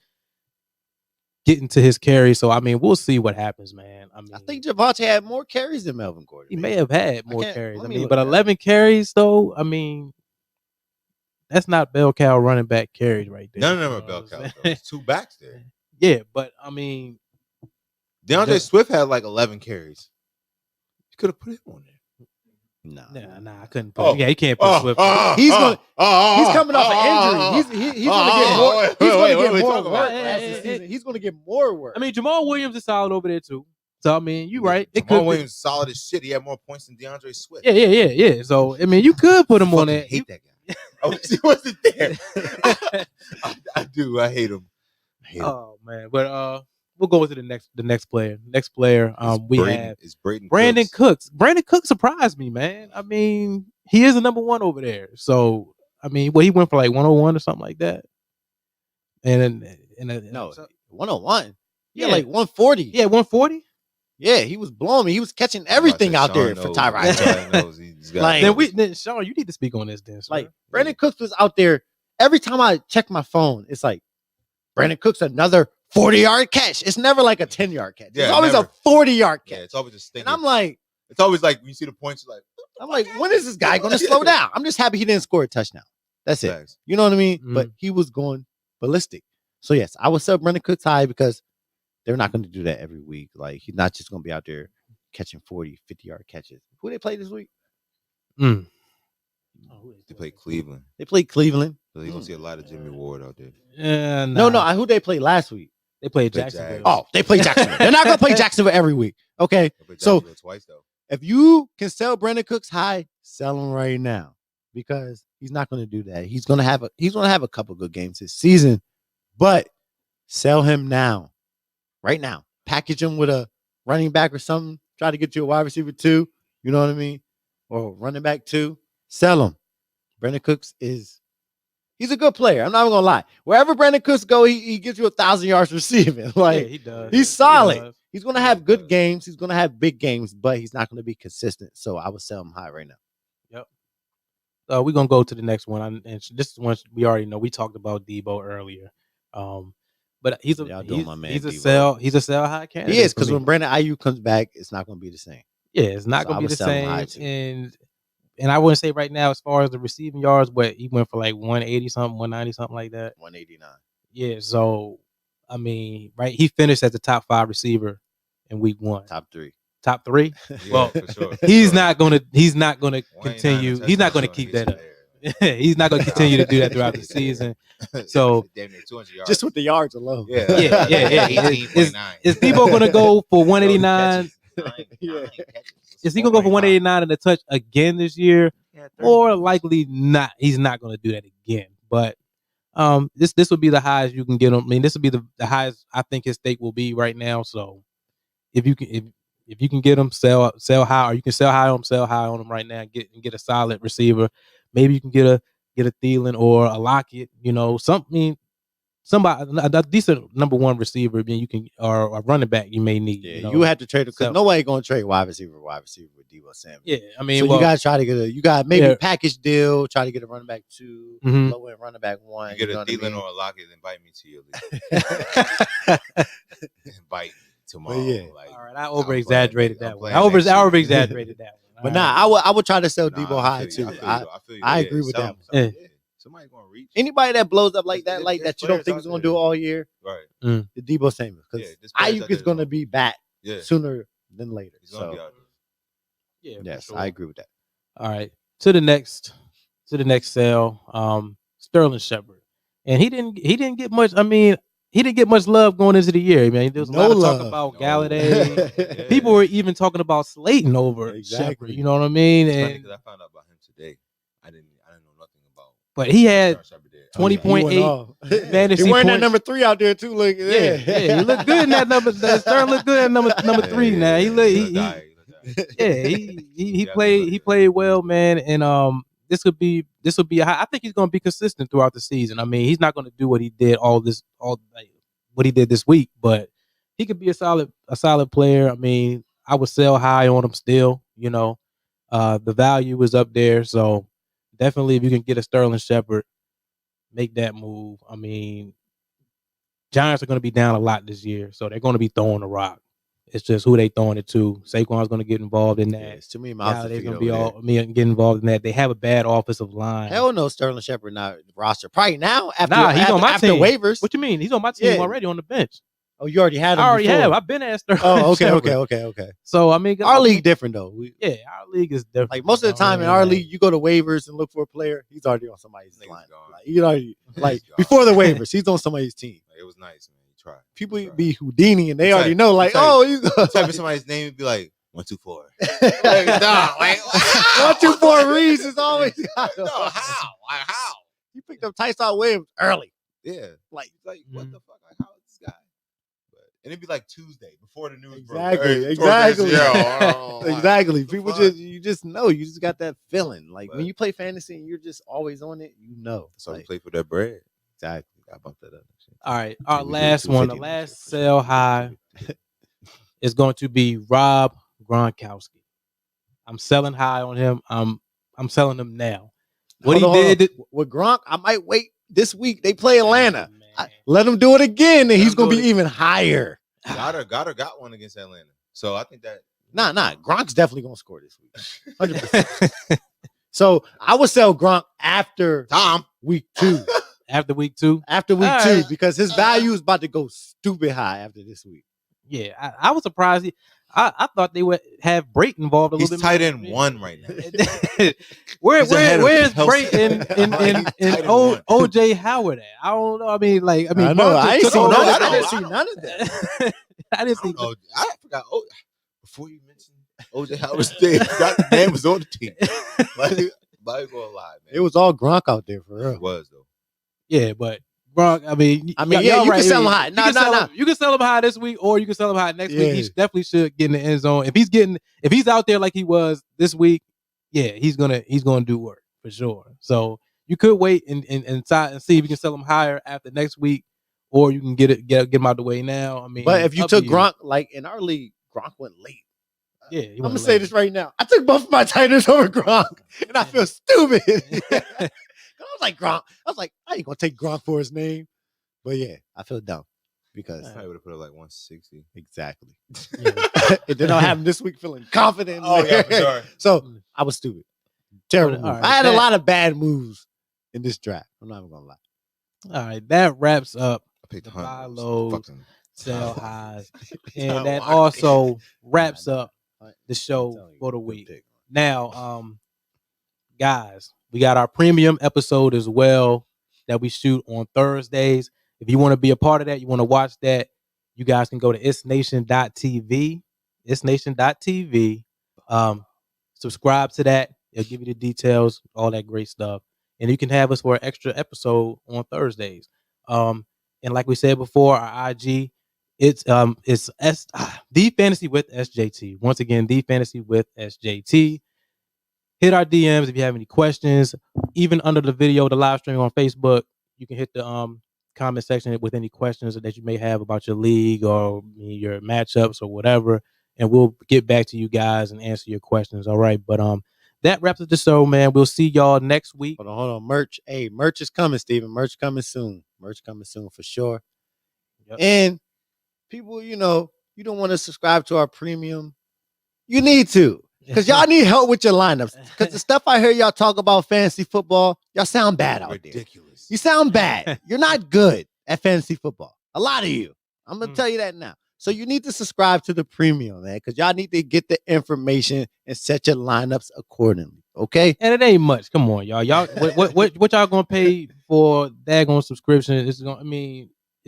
get into his carry. So I mean, we'll see what happens, man. I think Javonte had more carries than Melvin Gordon. He may have had more carries. But 11 carries though, I mean, that's not bell cow running back carries right there. None of them are bell cows. There's 2 backs there. Yeah, but I mean, DeAndre Swift had like 11 carries. You could have put him on there. Nah, I couldn't put him. Yeah, he can't put Swift. He's coming off an injury. He's going to get more. He's going to get more work as the season. He's going to get more work. I mean, Jamal Williams is solid over there too. So I mean, you're right. It Jamal could Williams is solid as shit. He had more points than DeAndre Swift. Yeah. So I mean, you could put him on that. Hate that guy. I wish he wasn't there. I do. I hate him. Oh man, but we'll go to the next player. Next player, we have Brandon Cooks. Brandon Cooks surprised me, man. I mean, he is the number one over there. So I mean, he went for like 101 or something like that. And no, 101. Yeah, like 140. Yeah, 140. Yeah, he was blowing me. He was catching everything out there for Tyrod. Then Sean, you need to speak on this. Then, like Brandon Cooks was out there. Every time I check my phone, it's like Brandon Cooks another 40-yard catch. It's never like a 10-yard catch. It's always a 40-yard catch. Yeah, it's always just thinking. And I'm like, it's always like when you see the points, you're like, I'm like, when is this guy going to slow down? I'm just happy he didn't score a touchdown. That's it. Thanks. You know what I mean? Mm-hmm. But he was going ballistic. So yes, I would sell Brandon Cooks high because they're not going to do that every week. Like, he's not just going to be out there catching 40, 50-yard catches. Who they play this week? They play Cleveland. They played Cleveland. So you're going to see a lot of Jimmy Ward out there. Yeah, No, who they played last week? They played Jacksonville. Oh, they played Jacksonville. They're not going to play Jacksonville every week. Okay. So twice, though. If you can sell Brandon Cooks high, sell him right now because he's not going to do that. He's going to have a couple good games this season, but sell him now. Right now, package him with a running back or something. Try to get you a wide receiver 2. You know what I mean? Or running back 2. Sell him. Brandon Cooks he's a good player. I'm not even gonna lie. Wherever Brandon Cooks go, he gives you 1,000 yards receiving. Like he does. He's solid. He's gonna have good games. He's gonna have big games, but he's not gonna be consistent. So I would sell him high right now. Yep. We're gonna go to the next one, and this is one we already know. We talked about Debo earlier. But he's a sell high candidate. He is, because when Brandon Ayuk comes back, it's not going to be the same. Yeah, it's not going to be the same. And I wouldn't say right now, as far as the receiving yards, but he went for like 180 something, 190 something like that. 189. Yeah, so I mean, right? He finished as the top 5 receiver in week 1. Top 3. Top 3. Yeah, well, for sure. He's not gonna continue. He's not going to keep that up. He's not going to continue to do that throughout the season. So just with the yards alone. Yeah. Is Debo going to go for 189? Is he going to go for 189 and a touch again this year? Or likely not. He's not going to do that again. But this would be the highest you can get him. I mean, this would be the highest I think his stake will be right now. So if you can get him, sell high, or you can sell high on him right now and get a solid receiver. Maybe you can get a Thielen or a Lockett, somebody a decent number 1 receiver. Then you can, or a running back you may need. Yeah, you have to trade it because nobody going to trade wide receiver with Deebo Samuel. Yeah, I mean, so you got to try to get maybe a package deal. Try to get a running back 2, low end running back 1. You get a Thielen or a Lockett, invite me to your league. Invite me tomorrow. Yeah. All right, I over exaggerated that one. I over exaggerated that one. But I would try to sell Debo high too. I agree with that. Yeah. Somebody gonna reach. Anybody that blows up like that you don't think is gonna do it all year, right? The Debo Samuel, because Ayuk is gonna be back sooner than later. So yes, sure. I agree with that. All right, to the next sale, Sterling Shepard, and he didn't get much. I mean, he didn't get much love going into the year. I mean, there was a lot of talk about Galladay. People were even talking about Slayton over Shepard. You know what I mean? And because I found out about him today, I didn't know nothing about. But he had 20.8 fantasy. He wearing that number 3 out there too. Look, yeah, he looked good in that number. Sterling looked good at number 3. Now he played well, man, and this would be a high. I think he's going to be consistent throughout the season. I mean, he's not going to do what he did what he did this week, but he could be a solid player. I mean, I would sell high on him still. The value is up there, so definitely if you can get a Sterling Shepard, make that move. I mean, Giants are going to be down a lot this year, so they're going to be throwing the rock. It's just who they throwing it to. Saquon's going to get involved in that. Yeah, it's too many mouths to feed over there. Get involved in that. They have a bad offensive line. Hell no, Sterling Shepard not roster. Probably now he's on my team. Waivers. What you mean? He's on my team already on the bench. Oh, you already had him. I already before. have. I've been at Sterling. Oh, okay, Shepard. okay. So I mean, our league different though. Our league is different. Like most of the time in our league, you go to waivers and look for a player. He's already on somebody's line. Before the waivers, he's on somebody's team. It was nice, man. try. People be Houdini and they already know, like, he's type of somebody's name would be like 124. Like, nah, like 124 Reeves is always no, how? Like, how? You picked up Tyson Williams early. Yeah, like what the fuck? Like, how is this guy? And it'd be like Tuesday before the news exactly, broke. Exactly. Exactly. People you just know. You just got that feeling. Like when you play fantasy and you're just always on it, you know. So like, we play for that bread. Exactly. I bumped that up. All right. Our last one, the last sell high is going to be Rob Gronkowski. I'm selling high on him. I'm selling him now. What he did with Gronk, I might wait this week. They play Atlanta. Let him do it again, and he's gonna be even higher. Goddard got one against Atlanta, so I think that nah. Gronk's definitely gonna score this week, 100%. So I would sell Gronk after week 2. After week 2, because his value is about to go stupid high after this week. Yeah, I was surprised. I thought they would have Brayton involved a little bit. He's tight end 1 right now. Where's Brayton and OJ Howard at? I don't know. I mean, I didn't see none of that. I didn't see. I forgot. Before you mentioned OJ Howard's thing, that man was on the team. Like, gonna lie, man. It was all Gronk out there for real. It was though. Yeah, but Gronk, you can sell him high. No. You can sell him high this week, or you can sell him high next week. He definitely should get in the end zone. If he's out there like he was this week, yeah, he's gonna do work for sure. So you could wait and see if you can sell him higher after next week, or you can get him out the way now. I mean, but if you took Gronk, like in our league, Gronk went late. Yeah, I'm gonna say this right now. I took both of my tight ends over Gronk, and I feel stupid. I was like Gronk. I was like, I ain't gonna take Gronk for his name. But yeah, I feel dumb because I would have put it like 160. Exactly. And then I'll have him this week feeling confident. Oh yeah, for sure. So I was stupid. Terrible. Right, I had a lot of bad moves in this draft. I'm not even gonna lie. All right, that wraps up the buy lows, sell highs, and that also wraps up the show for the week. Now, guys, we got our premium episode as well that we shoot on Thursdays. If you want to be a part of that, you want to watch that, you guys can go to ItsNation.tv. ItsNation.tv. Subscribe to that. It'll give you the details, all that great stuff. And you can have us for an extra episode on Thursdays. And like we said before, our IG, it's The Fantasy with SJT. Once again, The Fantasy with SJT. Hit our DMs if you have any questions. Even under the video, the live stream on Facebook, you can hit the comment section with any questions that you may have about your league or your matchups or whatever, and we'll get back to you guys and answer your questions. All right, but that wraps up the show, man. We'll see y'all next week. Hold on. Merch. Hey, merch is coming, Steven. Merch coming soon for sure. Yep. And people, you don't want to subscribe to our premium. You need to. Because y'all need help with your lineups. Because the stuff I hear y'all talk about fantasy football, y'all sound bad out there. Ridiculous. You sound bad. You're not good at fantasy football. A lot of you. I'm going to tell you that now. So you need to subscribe to the premium, man, because y'all need to get the information and set your lineups accordingly. Okay? And it ain't much. Come on, y'all. Y'all what y'all gonna pay for daggone subscription? It's gonna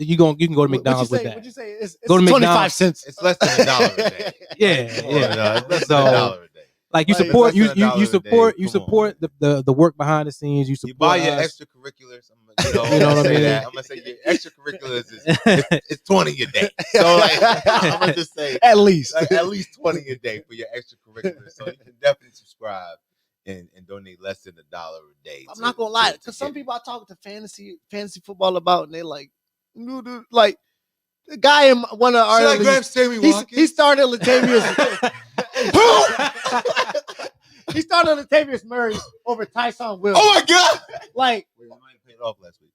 you can go to McDonald's with that. What'd you say? It's go to 25 cents. It's less than $1 a day. Yeah. No, it's less than $1 a day. Like you support the work behind the scenes. You buy your extracurriculars. You know what I mean? I'm gonna say your extracurriculars it's 20 a day. So I'm gonna just say at least 20 a day for your extracurriculars. So you can definitely subscribe and donate less than $1 a day. I'm not gonna lie, because some people I talk to fantasy football about, and they like the guy in one of our he started Latavius. He started Latavius Murray over Tyson Williams. Oh my God! Like, wait, might have paid off last week.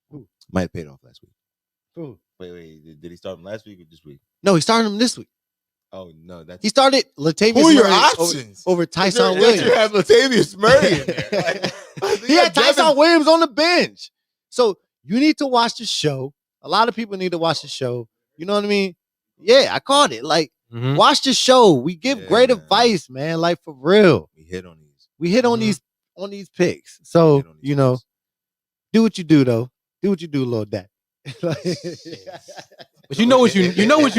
Who? Might have paid off last week. Who? Wait. Did he start him last week or this week? No, he started him this week. Oh no, he started Latavius Murray. Who are your options over Tyson Williams? You have Latavius Murray in there. He had Tyson Williams on the bench. So you need to watch the show. A lot of people need to watch the show. You know what I mean? Yeah, I caught it. Like, watch the show. We give great advice, man. Like, for real. We hit on these. We hit on these picks. So, do what you do, though. Do what you do, Lil Dad. But you know what you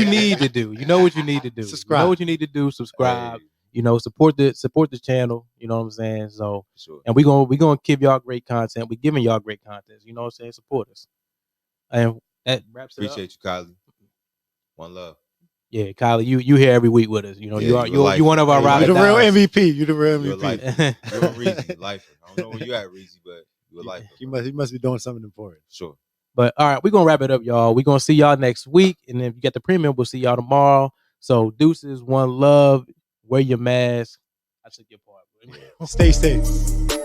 need to do. You know what you need to do. Subscribe. You know what you need to do. Subscribe. Hey. You know, support the channel. You know what I'm saying? So, sure. And we're gonna give y'all great content. We're giving y'all great content. You know what I'm saying? Support us. And that wraps it up. Appreciate you, Kylie. One love. Yeah, Kylie, you here every week with us. You know, yeah, you one of our ride. You the real MVP. You the real MVP. You're a Reezy lifer. I don't know where you at, Reezy, but you're a lifer. He must be doing something important. Sure. But all right, we're gonna wrap it up, y'all. We're gonna see y'all next week. And then if you get the premium, we'll see y'all tomorrow. So deuces, one love, wear your mask. I took your part. Stay safe.